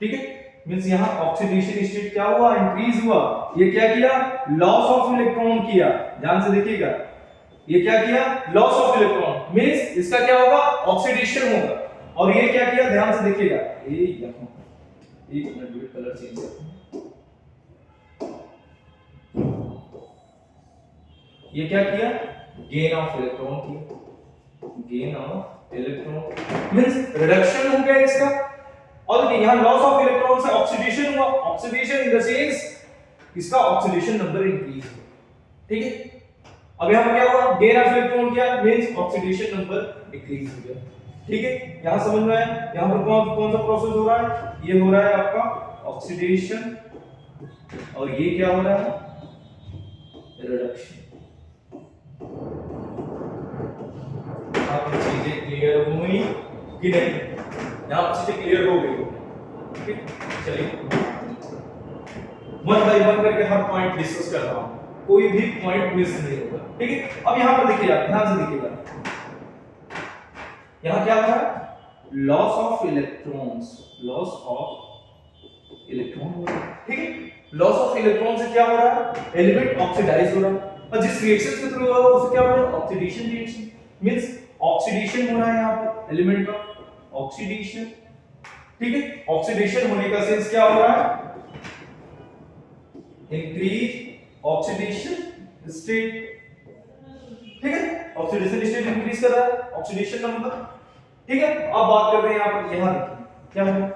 ठीक है, मींस यहाँ ऑक्सीडेशन स्टेट क्या हुआ, इंक्रीज हुआ। ये क्या किया, लॉस ऑफ इलेक्ट्रॉन किया, ध्यान से देखिएगा, ये क्या किया, लॉस ऑफ इलेक्ट्रॉन, मींस इसका क्या होगा, ऑक्सीडेशन होगा। और ये क्या किया, ध्यान से देखिएगा, ये यहाँ एक मिनट वेट, कलर चेंज करते हैं। ये क्या किया, गेन ऑफ इलेक्ट्रॉन किया, gain of electron means reduction हो गया इसका। और देखिए यहां लॉस ऑफ इलेक्ट्रॉन से ऑक्सीडेशन हुआ, ऑक्सीडेशन इन द सेंस इसका ऑक्सीडेशन नंबर इंक्रीज हुआ, ठीक है। अब यहां क्या हुआ, गेन ऑफ इलेक्ट्रॉन क्या मींस ऑक्सीडेशन नंबर डिक्रीज हो गया, ठीक है। यहां समझ में आया, यहां पर कौन सा प्रोसेस हो रहा है, ये हो रहा है आपका ऑक्सीडेशन, और ये क्या हो रहा है, रिडक्शन। आप चीजें क्लियर हुई कि नहीं, यहां चीजें क्लियर हो गई, ठीक है। चलिए वन बाय वन करके हर पॉइंट डिस्कस कर रहा हूं, कोई भी पॉइंट मिस नहीं होगा, ठीक है। अब यहां पर देखिए, आप ध्यान से देखिएगा, यहां क्या हो रहा है, loss of electrons, loss of electron हो रहा है, ठीक है। लॉस ऑफ इलेक्ट्रॉन से क्या हो रहा है, एलिमेंट ऑक्सीडाइज हो रहा है, और जिस रिएक्शन के थ्रू होगा उसे क्या हो रहा है, ऑक्सीडेशन रिएक्शन मींस ऑक्सीडेशन हो रहा है यहां पर एलिमेंट का, ऑक्सीडेशन, ठीक है। ऑक्सीडेशन होने का सेंस क्या हो रहा है, इंक्रीज ऑक्सीडेशन स्टेट, ठीक है। ऑक्सीडेशन स्टेट इंक्रीज कर रहा है, ऑक्सीडेशन नंबर, ठीक है। अब बात कर रहे हैं यहां पर, यहां देखिए क्या हो रहा है,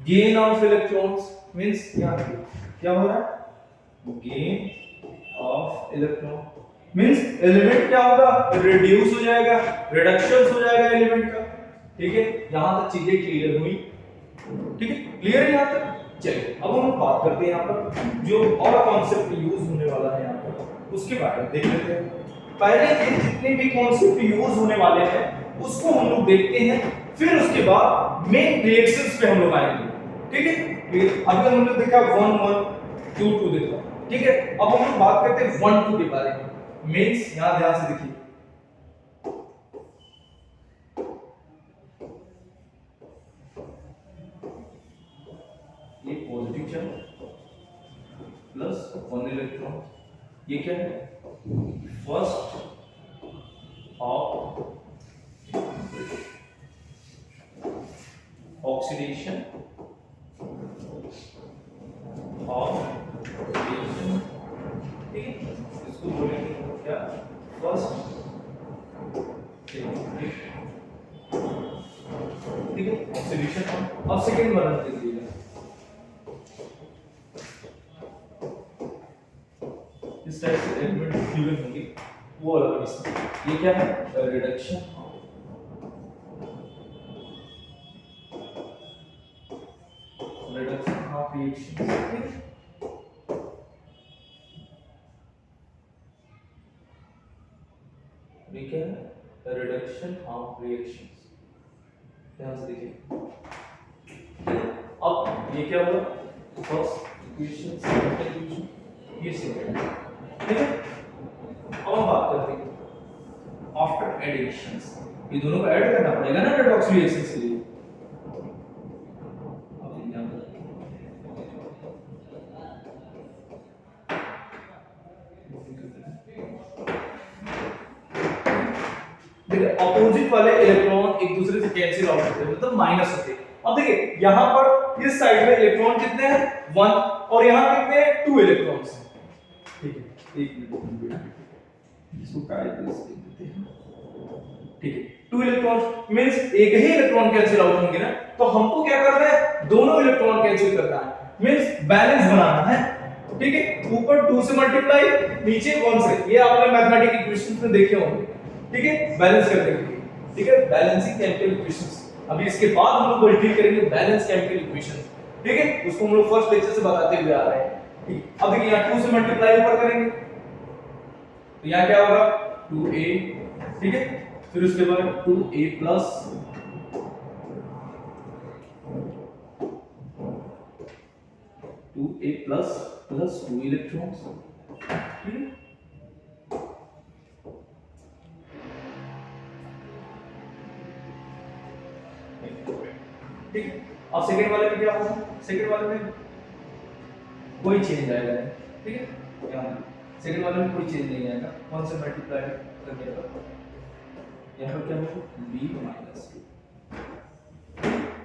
गेन ऑफ इलेक्ट्रॉन्स मींस यहां देखिए क्या हो रहा है, gain of electron means element क्या होगा, रिड्यूस हो जाएगा, रिडक्शन हो जाएगा एलिमेंट का, ठीक है। यहां तक चीजें क्लियर हुई, ठीक है, क्लियर है यहां तक। चलिए अब हम बात करते हैं यहां पर जो और कॉन्सेप्ट यूज होने वाला है यहां पर, उसके बारे में देख लेते हैं। पहले ये जितने भी कॉन्सेप्ट यूज होने वाले हैं उसको हम लोग देखते हैं, फिर उसके बाद मेन रिएक्शंस पे हम लोग आएंगे, ठीक है। अभी हम लोग देखा 1 1 2 2 देखा, ठीक है। अब हम लोग बात करते हैं 1 2 के बारे में, मींस यहां ध्यान से देखिए, ये पॉजिटिव चार्ज प्लस 1 इलेक्ट्रॉन, ये क्या है, first of oxidation of reaction, ठीक है। इसको बोलेंगे क्या, फर्स्ट, ठीक है, ऑक्सीडेशन। अब सेकंड वाला देखिएगा, इस टाइप से एलिमेंट गिवन होंगे, वो अलग इसका, ये क्या है, रिडक्शन, रिडक्शन ऑफ रिएक्शन, ये क्या है, रिडक्शन ऑफ रिएक्शंस, ध्यान से देखिए। अब ये क्या हुआ, फर्स्ट इक्वेशन, सेकंड इक्वेशन, ये सेकंड, ठीक है। अब हम बात करते हैं आफ्टर एडिशंस, ये दोनों को ऐड करना पड़ेगा ना रेडॉक्स रिएक्शंस के लिए। देखिए अपोजिट वाले इलेक्ट्रॉन एक दूसरे से कैंसिल आउट होते हैं, मतलब माइनस होते हैं। अब देखिए यहां पर इस साइड में इलेक्ट्रॉन कितने हैं, 1, और यहां कितने हैं, 2 इलेक्ट्रॉन्स हैं, ठीक है। एक मिनट इसको काट देते हैं, ठीक है। 2 इलेक्ट्रॉन्स मींस एक ही इलेक्ट्रॉन कैंसिल आउट होंगे ना, तो हमको क्या करना है, दोनों इलेक्ट्रॉन कैंसिल करना है, मींस बैलेंस बनाना है, ठीक है। ऊपर 2 से मल्टीप्लाई, नीचे 1 से, ये आपने मैथमेटिक्स इक्वेशंस में देखे होंगे, ठीक है, बैलेंस करने के लिए, ठीक है, बैलेंसिंग केमिकल इक्वेशंस। अभी इसके बाद हम लोग डील करेंगे बैलेंस केमिकल इक्वेशंस, ठीक है, उसको हम लोग फर्स्ट लेक्चर से बताते हुए आ रहे हैं, ठीक है। अब देखिए यहां 2 से मल्टीप्लाई ऊपर करेंगे तो यहां क्या होगा, 2a, ठीक है। फिर उसके बाद 2a plus 2a plus 2 electrons, ठीक है। ठीक है। अब सेकंड वाले में क्या होगा, सेकंड वाले में कोई चेंज आएगा नहीं, ठीक है। यहां सेकंड वाले में कोई चेंज नहीं आएगा, 1 से मल्टीप्लाई करने पर यहां पर क्या होगा, b - 2,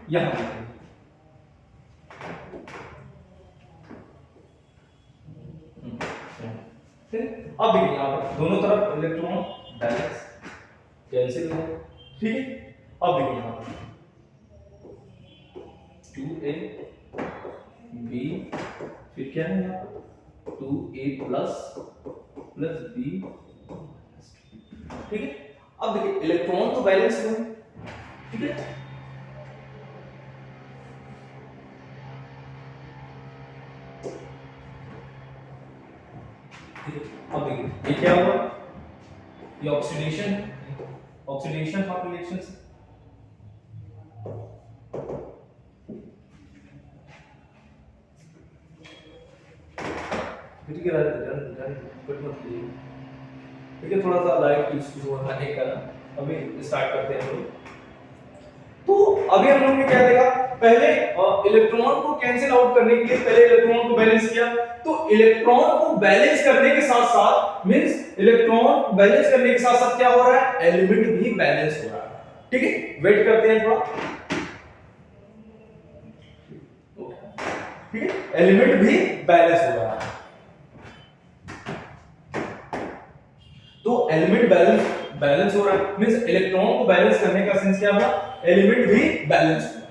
यहाँ देखिए, ठीक है। अब देखिए यहाँ पर दोनों तरफ इलेक्ट्रॉन बैलेंस कैंसिल है, ठीक है। अब देखिए यहाँ पर 2a b, फिर क्या है यहाँ पर 2a प्लस b, ठीक है। अब देखिए इलेक्ट्रॉन तो बैलेंस हुए, ठीक है। अब देखिए ये क्या हुआ, ये ऑक्सीडेशन हाफ रिएक्शन से, ठीक है। ठीक है, थोड़ा सा लाइट यूज होने का अभी स्टार्ट करते हैं हम लोग। तो अभी हम लोगों ने क्या देखा, पहले इलेक्ट्रॉन को कैंसिल आउट करने के लिए पहले इलेक्ट्रॉन को बैलेंस किया। तो इलेक्ट्रॉन को बैलेंस करने के साथ साथ मींस इलेक्ट्रॉन बैलेंस करने के साथ साथ क्या हो रहा है, एलिमेंट भी बैलेंस हो रहा है, ठीक है। वेट करते हैं थोड़ा, ठीक है, एलिमेंट भी बैलेंस हो रहा है। तो एलिमेंट बैलेंस हो रहा है मींस इलेक्ट्रॉन को बैलेंस करने का सेंस क्या हुआ, एलिमेंट भी बैलेंस हुआ।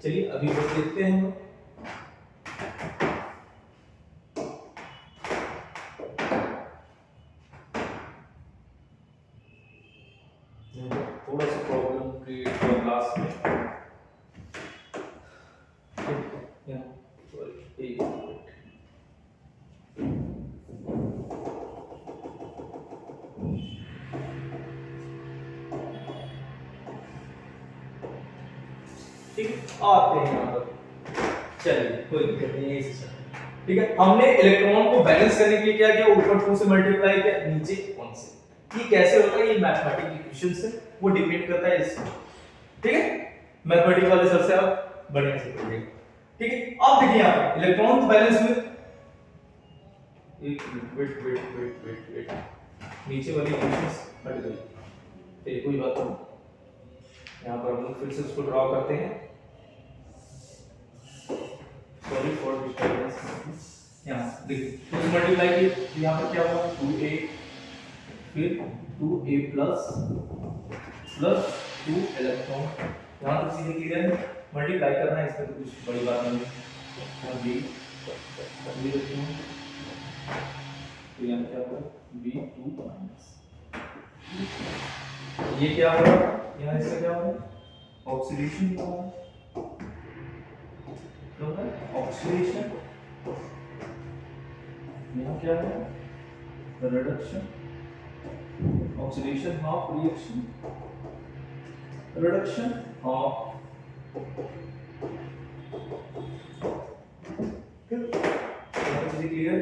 चलिए अभी बस देखते हैं हम, थोड़ा सा प्रॉब्लम क्रिएट हुआ क्लास में, ठीक है। आते हैं यहाँ पर, चलिए कोई दिक्कत नहीं है इसी, ठीक है। हमने इलेक्ट्रॉन को बैलेंस करने के लिए क्या किया, ऊपर 2 से मल्टीप्लाई किया, नीचे 1 से। ये कैसे होता है, ये मैथमेटिकल इक्वेशन से वो डिपेंड करता है इससे, ठीक है। मैथमेटिक्स वाले सर से आप बढ़िया से पढ़िए, ठीक है। अब देखिए यहाँ पर इलेक्ट्रॉन को बैलेंस में एक वेट नीचे वाली इक्वेशंस हट गई, चलिए कोई बात नहीं। यहाँ पर हम लोग फिर से उसको ड्रॉ करते हैं, सॉरी फॉर डिस्टर्बेंस। यहाँ देखिए 2 से मल्टीप्लाई किए, तो यहाँ पर क्या हुआ 2a, फिर 2a प्लस 2 इलेक्ट्रॉन, यहाँ तक सीधे क्लियर है, मल्टीप्लाई करना है, इसमें तो कुछ बड़ी बात नहीं है। b इलेक्ट्रॉन, तो यहाँ क्या होगा b2 माइनस, ये क्या होगा, यहाँ इसका क्या होगा ऑक्सीडेशन होगा, ऑक्सीडेशन, यहाँ क्या है reduction, oxidation half reaction, reduction half, clear,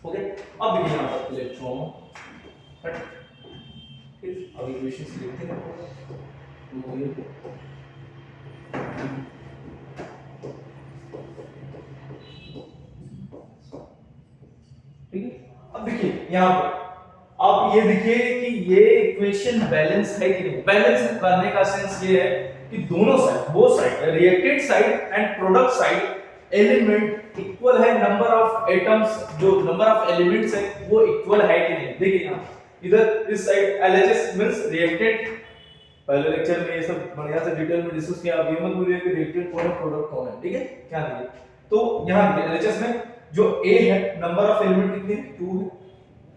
okay. अब देखिए यहाँ पर इलेक्ट्रॉन हट, फिर अब इक्वेशंस लिखते हैं, ठीक है। अब देखिए यहाँ पर आप ये देखिए कि ये इक्वेशन बैलेंस है कि नहीं। बैलेंस करने का सेंस ये है कि दोनों side, both side, reacted side and product side, element equal है, नंबर ऑफ एटम्स, जो नंबर ऑफ एलिमेंट्स है वो इक्वल है कि नहीं। देखिए यहाँ इधर इस साइड LHS मींस रिएक्टेड, पहले लेक्चर में ये सब बढ़िया से डिटेल में डिस्कस किया, अब ये मत भूलिए कि रिएक्टेड कौन है, प्रोडक्ट कौन है, ठीक है। क्या देखिए, तो यहाँ LHS में जो A है, नंबर ऑफ एलिमेंट कितने 2 है,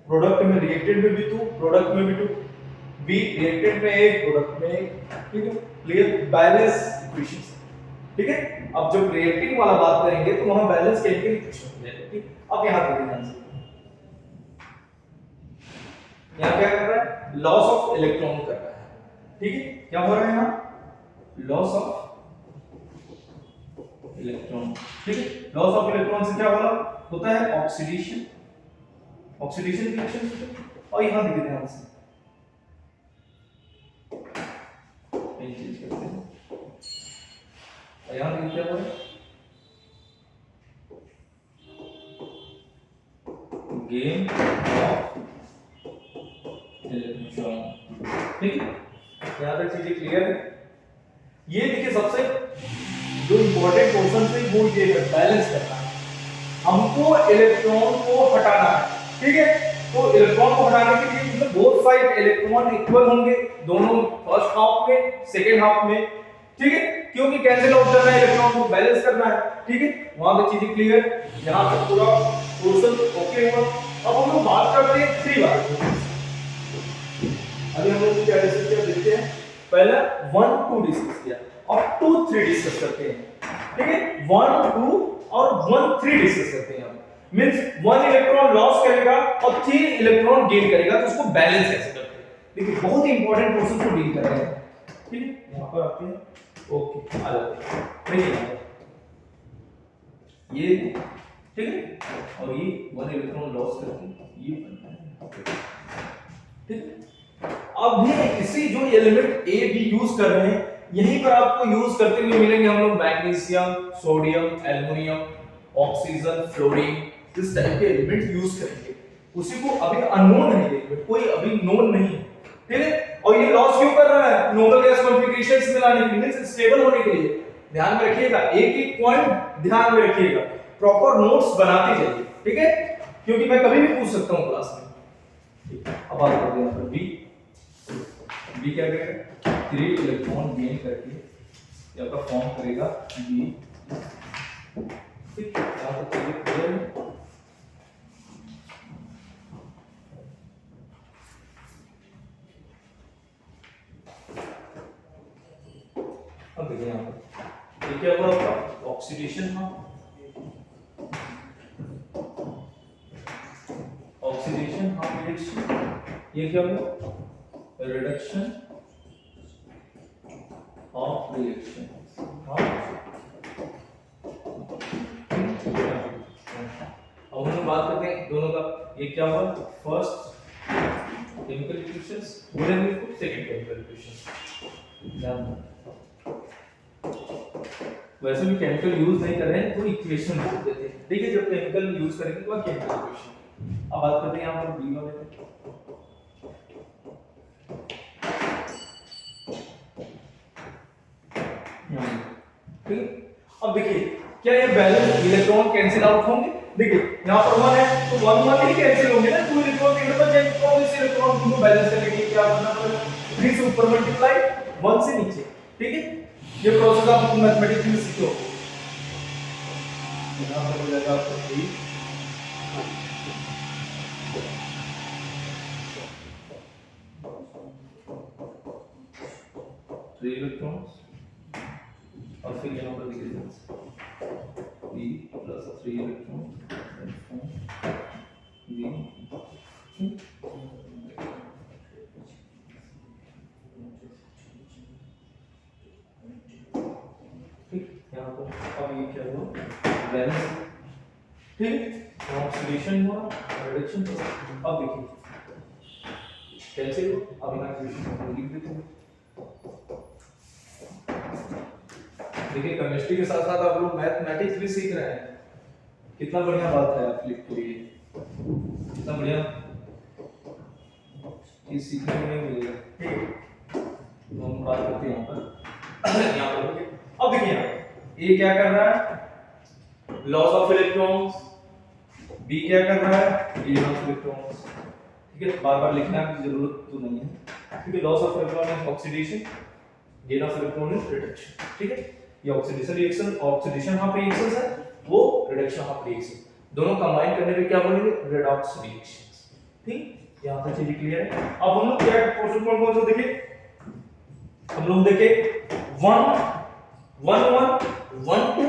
प्रोडक्ट में रिएक्टेड में भी 2, प्रोडक्ट में भी 2, B रिएक्टेड में 1, प्रोडक्ट में 1, ठीक है। क्लियर, बैलेंस इक्वेशंस, ठीक है। अब जब रिएक्टिंग वाला बात करेंगे तो वहां बैलेंस केमिकल इक्वेशन हो जाएगा, ठीक। अब यहां देखिए ध्यान से, यहां क्या कर रहा है, लॉस ऑफ इलेक्ट्रॉन कर रहा है, ठीक है। क्या हो रहा है यहां, लॉस ऑफ इलेक्ट्रॉन, ठीक है। लॉस ऑफ इलेक्ट्रॉन से क्या होता है ऑक्सीडेशन, ऑक्सीडेशन रिएक्शन, और यहां देखिए ध्यान से, चेंज करते हैं, यहाँ क्या हुआ गेन ऑफ इलेक्ट्रॉन, ठीक है। यहाँ तक चीजें क्लियर है? ये देखिए सबसे जो इंपॉर्टेंट क्वेश्चन है वो ये है, बैलेंस करना है हमको, इलेक्ट्रॉन को हटाना है, ठीक है। तो इलेक्ट्रॉन को हटाने के लिए मतलब बोथ साइड इलेक्ट्रॉन इक्वल होंगे, दोनों फर्स्ट हाफ में सेकंड हाफ में, ठीक है, क्योंकि कैंसिल आउट करना है, इलेक्ट्रॉन को बैलेंस करना है, ठीक है। वहां तक चीजें क्लियर, यहां तक पूरा क्वेश्चन ओके हुआ। अब हम लोग बात करते हैं 3 बार। अभी हम लोग क्या डिस्कस किया देखते हैं। पहला 1 2 डिस्कस किया और 2 3 डिस्कस करते हैं, ठीक है। 1 2 और 1 3 डिस्कस करते हैं हम। मींस 1 इलेक्ट्रॉन लॉस करेगा और 3 इलेक्ट्रॉन गेन करेगा, तो उसको बैलेंस कैसे करते हैं देखिए, बहुत ही इंपॉर्टेंट क्वेश्चन को डील कर रहे हैं, ठीक है। यहां पर आते हैं, ओके आ जाते हैं, देखिए ये ठीक है, और ये 1 इलेक्ट्रॉन लॉस करके ये बनता है, ठीक है। अब भी इसी जो एलिमेंट ए बी यूज कर रहे हैं, यहीं पर आपको यूज करते हुए मिलेंगे हम लोग magnesium, sodium, aluminium, oxygen, fluorine, इस टाइप के एलिमेंट यूज करेंगे। उसी को अभी अननोन है, एलिमेंट कोई अभी नोन नहीं है, ठीक है। और ये लॉस क्यों कर रहा है? नोबल गैस कॉन्फ़िगरेशंस में लाने के लिए, स्टेबल होने के लिए। ध्यान में रखिएगा, एक एक पॉइंट ध्यान में रखिएगा, प्रॉपर नोट्स बनाते जाइए, ठीक है, क्योंकि मैं कभी भी पूछ सकता हूं क्लास में, ठीक है। अब बात करते हैं यहां पर बी क्या करेगा? 3 इलेक्ट्रॉन गेन करके या का फॉर्म करेगा बी, ठीक है। यहां तक चलिए क्लियर है। अब देखिए यहां पर ये क्या हुआ आपका? ऑक्सीडेशन था, ऑक्सीडेशन हाफ रिएक्शन, ये क्या हुआ? रिडक्शन ऑफ रिएक्शन, अब हम बात करते हैं दोनों का। ये क्या हुआ? फर्स्ट केमिकल इक्वेशंस, बोलेंगे इसको सेकंड केमिकल इक्वेशंस। ध्यान वैसे भी केमिकल यूज नहीं कर रहे हैं तो इक्वेशन बोल देते हैं, ठीक है। जब केमिकल यूज करेंगे तो केमिकल इक्वेशन। अब बात करते हैं यहां पर बी वाले पे, ठीक है। अब देखिए क्या ये बैलेंस इलेक्ट्रॉन कैंसिल आउट होंगे? देखिए यहां पर 1 है तो 1 1 ही कैंसिल होंगे ना, 2 इलेक्ट्रॉन के बच जाएंगे, तो इस इलेक्ट्रॉन को बैलेंस करने के लिए क्या करना पड़ेगा? 3 से ऊपर मल्टीप्लाई 1 से नीचे, ठीक है। ये प्रोसेस आप मैथमेटिक्स में सीखे हो। यहां पर हो जाएगा आपका 3 इलेक्ट्रॉन्स और फिर यहाँ पर देखिए B plus 3 इलेक्ट्रॉन B, ठीक। यहाँ पर अब ये क्या हुआ? बैलेंस, ठीक। ऑक्सीडेशन हुआ, रिडक्शन हुआ। अब देखिए कैसे हो, अब यहाँ इक्वेशन को लिख देते हैं। देखिए केमिस्ट्री के साथ साथ आप लोग मैथमेटिक्स भी सीख रहे हैं, कितना बढ़िया बात है आप लिख के लिए, कितना बढ़िया चीज सीखने को नहीं मिलेगा, ठीक है। तो हम बात करते हैं यहाँ पर अब देखिए ए क्या कर रहा है? Loss of electrons. बी क्या कर रहा है? गेन ऑफ इलेक्ट्रॉन्स, ठीक है। बार बार लिखना की जरूरत तो नहीं है, ठीक है। Loss of electron is oxidation, gain of electron is reduction, ठीक है। ये oxidation reaction, oxidation half reactions है, वो रिडक्शन हाफ रिएक्शन, दोनों कंबाइन करने पे क्या बनेंगे? रेडॉक्स रिएक्शंस, ठीक। यहां तक चीजें क्लियर है। अब हम लोग क्या क्वेश्चन कौन सा देखिए, हम लोग देखे 1 1 1 1 2,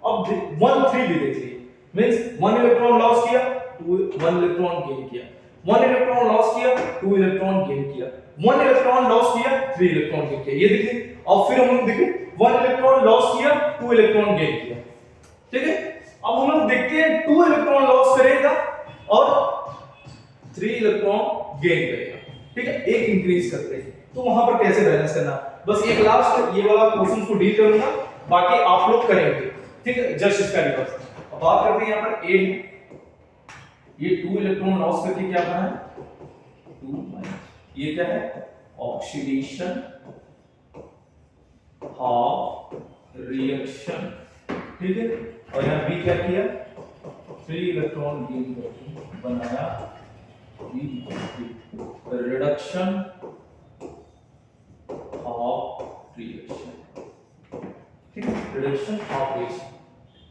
अब 1 3 भी देख लिए। मींस 1 इलेक्ट्रॉन लॉस किया, 1 इलेक्ट्रॉन गेन किया, 1 इलेक्ट्रॉन लॉस किया, 2 इलेक्ट्रॉन गेन किया, 1 इलेक्ट्रॉन लॉस किया, 3 इलेक्ट्रॉन गेन किया, ये देखिए। और फिर हम लोग देखें 1 इलेक्ट्रॉन लॉस किया, 2 इलेक्ट्रॉन गेन किया, ठीक है। अब हम लोग देखते हैं 2 इलेक्ट्रॉन लॉस करेगा और 3 इलेक्ट्रॉन गेन करेगा, ठीक है। एक इंक्रीज करते हैं, तो वहां पर कैसे बैलेंस करना? बस एक लास्ट ये वाला क्वेश्चन को डील करूंगा, बाकी आप लोग करेंगे, ठीक है। जस्ट इसका रिवर्स। अब बात करते हैं यहां पर ए, ये 2 इलेक्ट्रॉन लॉस करके क्या बना है? 2 माइनस, ये क्या है? ऑक्सीडेशन हाफ रिएक्शन, ठीक है। और यहाँ बी क्या किया, 3 इलेक्ट्रॉन गेन करके बनाया रिडक्शन हाफ रिएक्शन, ठीक है, रिडक्शन हाफ रिएक्शन,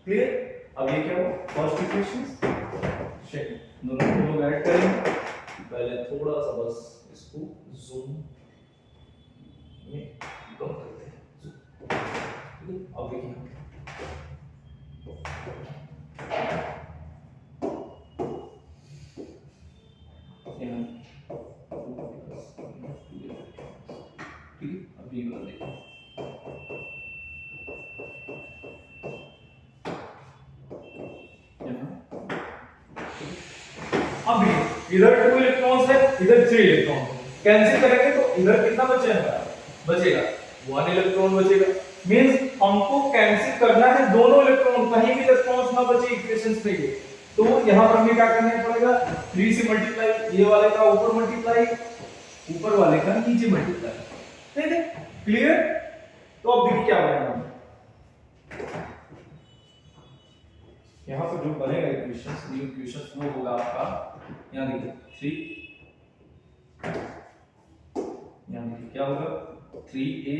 क्लियर। अब ये क्या हुआ, फर्स्ट इक्वेशन, सेकंड, दोनों को लोग ऐड करेंगे। पहले थोड़ा सा बस इसको जूम में कम करते हैं, ठीक है। अब देखिए यहाँ, ठीक है। अब ये वाला देखिए, अब इधर 2 इलेक्ट्रॉन्स है, इधर 3 इलेक्ट्रॉन, कैंसिल करेंगे तो इधर कितना बचेगा, 1 इलेक्ट्रॉन बचेगा। मींस हमको कैंसिल करना है दोनों इलेक्ट्रॉन, कहीं भी इलेक्ट्रॉन्स ना बचे इक्वेशंस में। तो यहां पर हमें क्या करना पड़ेगा, 3 से मल्टीप्लाई, ये वाले का ऊपर मल्टीप्लाई, ऊपर वाले का नीचे मल्टीप्लाई, ठीक है, क्लियर। तो अब देखिए क्या बनेगा, यहाँ पर जो बनेगा इक्वेशंस, न्यू इक्वेशंस, वो होगा आपका, यहाँ देखिए 3, यहाँ देखिए क्या होगा 3a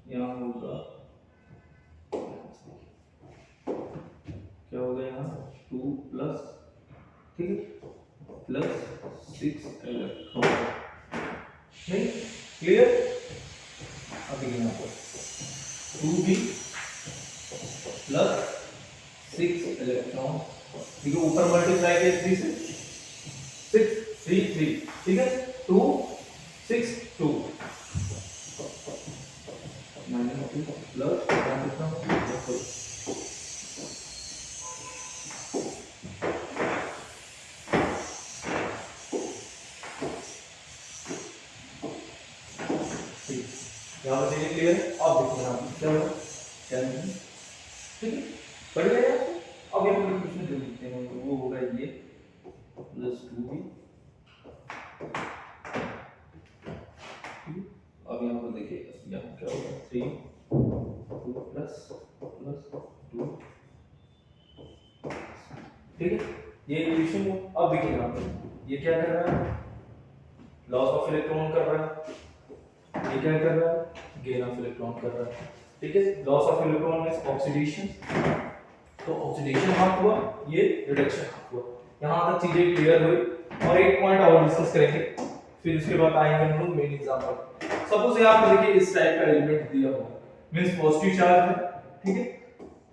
यहाँ होगा, क्या होगा यहाँ 2 प्लस, ठीक है, प्लस 6 इलेक्ट्रॉन, नहीं, क्लियर। अब देखिए यहाँ पर 2b प्लस 6 इलेक्ट्रॉन, ठीक है, ऊपर मल्टीप्लाई किया 3 से 6, 3 3, ठीक है, 2 6 2 -2 प्लस कितना होगा, यहाँ पर चलिए क्लियर है। अब देखो यहाँ पर क्या होगा, कैंसिल, ठीक है, बढ़ गया यार। अब यहाँ पर क्वेश्चन जो लिखते हैं वो होगा ये प्लस 2b, अब यहाँ पर देखिए यहाँ क्या होगा 3 2 प्लस 2, ठीक है, ये इक्वेशन। अब देखिए यहाँ पर ये क्या कर रहा है, लॉस ऑफ इलेक्ट्रॉन कर रहा है, ये क्या कर रहा है, गेन ऑफ इलेक्ट्रॉन कर रहा है, ठीक है। Loss of electron means oxidation, तो ऑक्सीडेशन हाफ हुआ, ये रिडक्शन हाफ हुआ। यहां तक चीजें क्लियर हुई, और एक पॉइंट और डिस्कस करेंगे, फिर उसके बाद आएंगे हम लोग मेन एग्जांपल। सपोज यहां पर देखिए इस टाइप का एलिमेंट दिया हुआ मींस पॉजिटिव चार्ज है, ठीक है,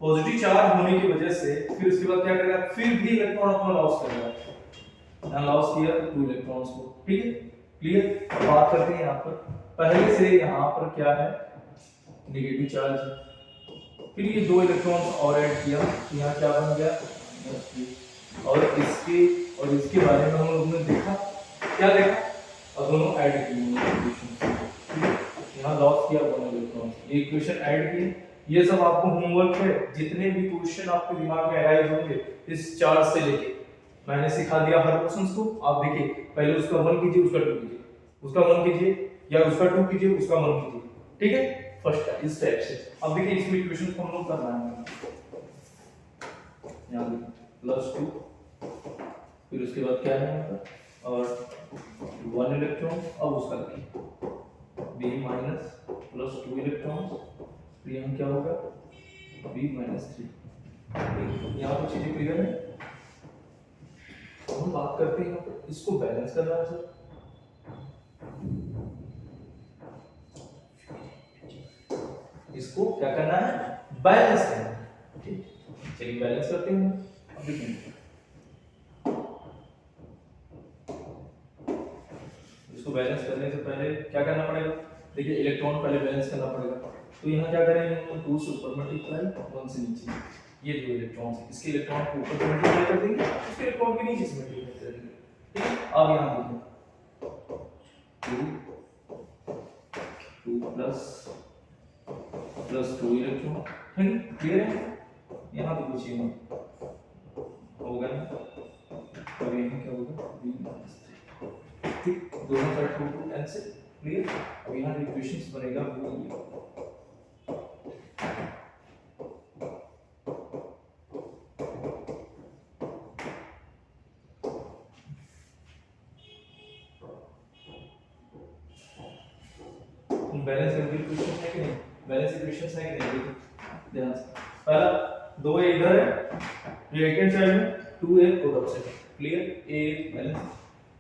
पॉजिटिव चार्ज होने की वजह से फिर उसके बाद क्या करेगा, फिर भी इलेक्ट्रॉन अपना लॉस करेगा, यहां लॉस किया 2 इलेक्ट्रॉन्स को, ठीक है, क्लियर। अब बात करते हैं यहां पर, पहले से यहां पर क्या है, नेगेटिव चार्ज है, फिर ये 2 इलेक्ट्रॉन्स और ऐड किया, यहाँ क्या बन गया, और इसके बारे में हम लोगों ने देखा, क्या देखा, और दोनों ऐड किए, यहाँ लॉस किया 1 इलेक्ट्रॉन, ये इक्वेशन ऐड किए। ये सब आपको होमवर्क है, जितने भी क्वेश्चन आपके दिमाग में अराइज होंगे इस चार्ज से लेके मैंने सिखा दिया हर क्वेश्चन को। आप देखिए पहले उसका 1 कीजिए, उसका 2 कीजिए, उसका 1 कीजिए, या उसका 2 कीजिए, उसका 1 कीजिए, ठीक है, फर्स्ट टाइम इस टाइप से। अब देखिए इसमें इक्वेशन को हम लोग करना है, यहाँ देखिए +2, फिर उसके बाद क्या है यहाँ पर, और 1 इलेक्ट्रॉन, अब उसका देखिए b माइनस प्लस 2 इलेक्ट्रॉन, फिर यहाँ क्या होगा b माइनस 3। यहाँ पर चीजें क्लियर है। हम बात करते हैं इसको बैलेंस करना है सर, इसको क्या करना है, बैलेंस करना है, ठीक, चलिए बैलेंस करते हैं। अब देखिए इसको बैलेंस करने से पहले क्या करना पड़ेगा, देखिए इलेक्ट्रॉन पहले बैलेंस करना पड़ेगा, तो यहाँ क्या करेंगे, 2 से ऊपर मल्टीप्लाई 1 से नीचे, ये 2 इलेक्ट्रॉन है, इसके इलेक्ट्रॉन को ऊपर मल्टीप्लाई कर देंगे, इसके इलेक्ट्रॉन के नीचे से मल्टीप्लाई कर देंगे, ठीक है। अब यहाँ देखिए 2 प्लस 2 इलेक्ट्रॉन, ठीक है, क्लियर है। यहाँ भी कुछ नहीं होगा ना, और यहाँ क्या होगा b माइनस 3। ठीक, दोनों साइड 2 2 कैंसिल, क्लियर। अब यहाँ जो इक्वेशंस बनेगा वो ये होगा। बैलेंस इक्वेशन है कि नहीं, बैलेंस इक्वेशंस है कि नहीं, देखो ध्यान से। पहला 2 a इधर है, रिएक्टेंट साइड में, 2 a product side, clear. a balance,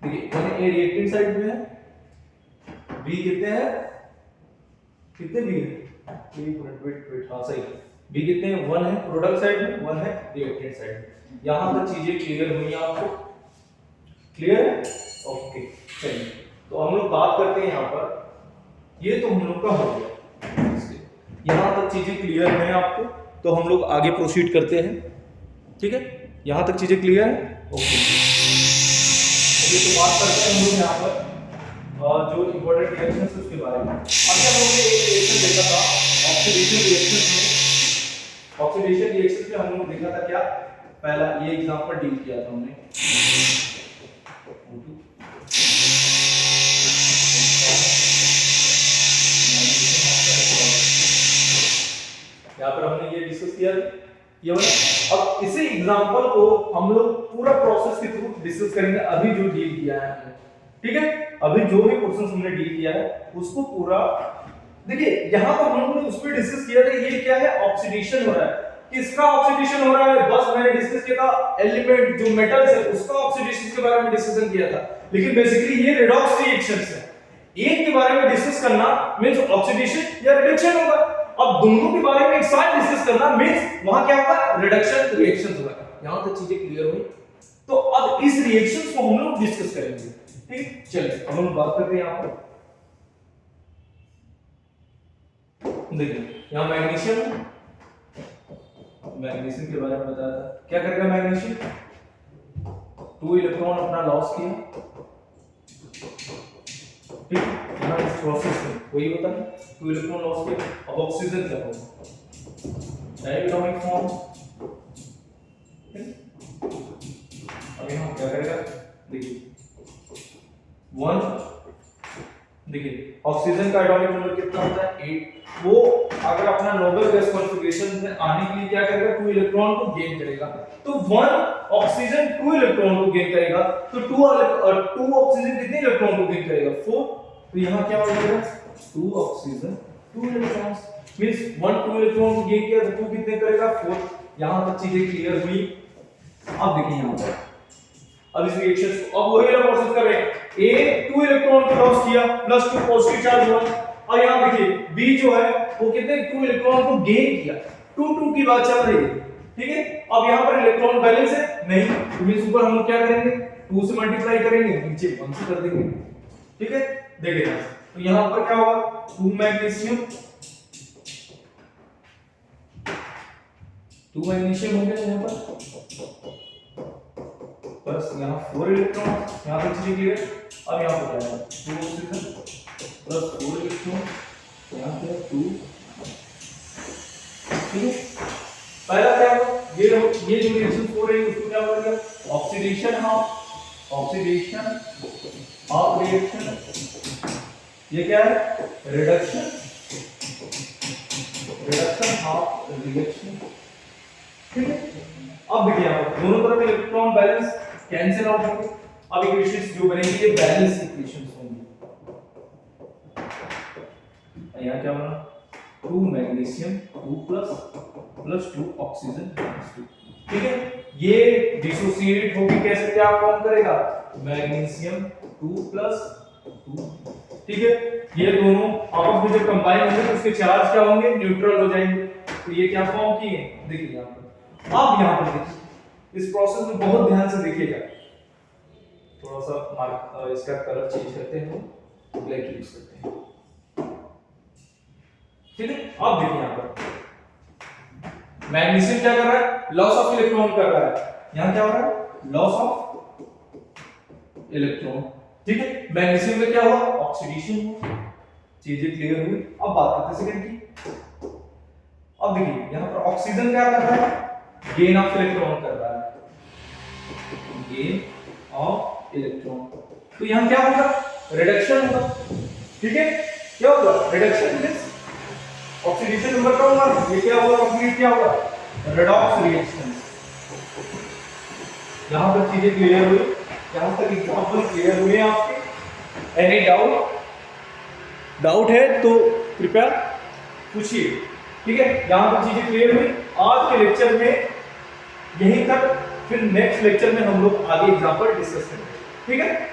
देखिए 1 a रिएक्टेंट साइड में है, b कितने हैं, कितने b है, वेट हां सही, b कितने हैं, 1 है प्रोडक्ट साइड में, 1 है रिएक्टेंट साइड में। यहां तक चीजें क्लियर हुई आपको, क्लियर है, ओके। चलिए तो हम लोग बात करते हैं यहां पर, ये तो हम लोग का हो गया, यहां तक चीजें क्लियर हैं आपको, तो हम लोग आगे प्रोसीड करते हैं, ठीक है। यहां तक चीजें क्लियर है, ओके। ये तो बात करते हैं हम लोग यहां पर जो इंपॉर्टेंट रिएक्शंस है उसके बारे में। अभी हम लोगों ने एक रिएक्शन देखा था ऑक्सीडेशन रिएक्शन में, ऑक्सीडेशन रिएक्शन में हम लोग देखा था क्या, पहला ये एग्जांपल डील किया था हमने, यहाँ पर हमने ये डिस्कस किया ये वाला। अब इसी एग्जांपल को हम लोग पूरा प्रोसेस के थ्रू डिस्कस करेंगे, अभी जो डील किया है हमने, ठीक है। अभी जो भी क्वेश्चंस हमने डील किया है उसको पूरा देखिए, यहाँ पर हम लोगों ने उस पर डिस्कस किया था, ये क्या है, ऑक्सीडेशन हो रहा है। किसका ऑक्सीडेशन हो रहा है, बस मैंने डिस्कस किया था एलिमेंट जो मेटल्स है उसका ऑक्सीडेशन के बारे में डिस्कशन किया था, लेकिन बेसिकली ये रेडॉक्स रिएक्शंस है। एक के बारे में डिस्कस करना मींस ऑक्सीडेशन या रिडक्शन होगा, अब दोनों के बारे में एक साथ डिस्कस करना मींस वहां क्या होगा, रिडक्शन रिएक्शन होगा। यहां तक चीजें क्लियर हुई, तो अब इस रिएक्शंस को हम लोग डिस्कस करेंगे, ठीक। चलिए अब हम बात करते हैं यहां पर, देखिए यहां मैग्नीशियम, मैग्नीशियम के बारे में बताया था, क्या करेगा मैग्नीशियम, 2 इलेक्ट्रॉन अपना लॉस किया, ठीक है। यहां इस प्रोसेस में वही होता है, 2 इलेक्ट्रॉन लॉस किया। अब ऑक्सीजन क्या होगा, एटॉमिक फॉर्म, अब यहां क्या करेगा, देखिए 1, देखिए ऑक्सीजन का एटॉमिक नंबर कितना होता है, 8। वो अगर अपना नोबेल गैस कॉन्फ़िगरेशन में आने के लिए क्या करेगा, 2 इलेक्ट्रॉन को गेन करेगा, तो 1 ऑक्सीजन 2 इलेक्ट्रॉन को गेन करेगा, तो 2 ऑक्सीजन कितने इलेक्ट्रॉन को गेन करेगा, 4। तो यहां क्या हो जाएगा, 2 ऑक्सीजन 2 इलेक्ट्रॉन्स, मींस 1 2 इलेक्ट्रॉन को गेन किया तो 2 कितने करेगा, 4। यहां तक चीजें क्लियर हुई। अब देखिए यहां पर, अब इस रिएक्शन को अब वही वाला प्रोसेस कर रहे हैं, A 2 इलेक्ट्रॉन को लॉस किया प्लस 2 पॉजिटिव चार्ज हुआ, और यहां देखिए B जो है वो कितने 2 इलेक्ट्रॉन को गेन किया, 2 2 की बात चल रही है, ठीक है। अब यहां पर इलेक्ट्रॉन बैलेंस है नहीं, तो मींस ऊपर हम लोग क्या करेंगे, 2 से मल्टीप्लाई करेंगे, नीचे 1 से कर देंगे, ठीक है। देखिए तो यहां पर क्या होगा, 2 मैग्नीशियम, 2 मैग्नीशियम हो गया यहां पर, बस यहाँ 4 इलेक्ट्रॉन, यहाँ पर चीजें क्लियर। अब यहाँ पर क्या है, 2 ऑक्सीजन प्लस 4 इलेक्ट्रॉन, यहाँ पे 2, ठीक है। पहला क्या होगा, ये जो रिएक्शन हो रही है उसको क्या बोलेंगे, oxidation half, oxidation half reaction, ये क्या है, रिडक्शन, रिडक्शन हाफ रिएक्शन, ठीक है। अब देखिए यहाँ पर दोनों तरफ इलेक्ट्रॉन बैलेंस कैंसिल आउट होंगे, अब इक्वेशंस जो बनेंगी ये बैलेंस इक्वेशंस होंगी। यहाँ क्या बना, 2 मैग्नीशियम 2 प्लस 2 ऑक्सीजन -2, ठीक है। ये डिसोसिएट होगी कैसे, क्या फॉर्म करेगा, मैग्नीशियम 2 प्लस 2, ठीक है। ये दोनों आपस में जब कंबाइन होंगे तो उसके चार्ज क्या होंगे, न्यूट्रल हो जाएंगे, तो ये क्या फॉर्म किए, देखिए यहाँ पर। अब यहाँ पर देखिए इस प्रोसेस में बहुत ध्यान से देखिएगा, थोड़ा सा मार्क इसका कलर चेंज करते हैं, ब्लैक यूज करते हैं, ठीक है। अब देखिए यहाँ पर मैग्नीशियम क्या कर रहा है, लॉस ऑफ इलेक्ट्रॉन कर रहा है, यहाँ क्या हो रहा है, लॉस ऑफ इलेक्ट्रॉन, ठीक है। मैग्नीशियम में क्या हुआ, ऑक्सीडेशन हुआ, चीजें क्लियर हुई। अब बात करते हैं सेकंड की। अब देखिए यहाँ पर ऑक्सीजन क्या कर रहा है, गेन ऑफ इलेक्ट्रॉन कर रहा है, गेन ऑफ इलेक्ट्रॉन। तो यहां क्या होगा, रिडक्शन होगा, ठीक है। क्या होगा, रिडक्शन मींस ऑक्सीडेशन नंबर का होगा, ये क्या होगा, कंप्लीट क्या होगा, रेडॉक्स रिएक्शन। यहां पर चीजें क्लियर हुई, यहां तक एग्जांपल क्लियर हुए आपके। एनी डाउट है तो कृपया पूछिए, ठीक है। यहां पर चीजें क्लियर हुई आज के लेक्चर में, यहीं तक। फिर नेक्स्ट लेक्चर में हम लोग आगे एग्जांपल डिस्कस करेंगे, ठीक है।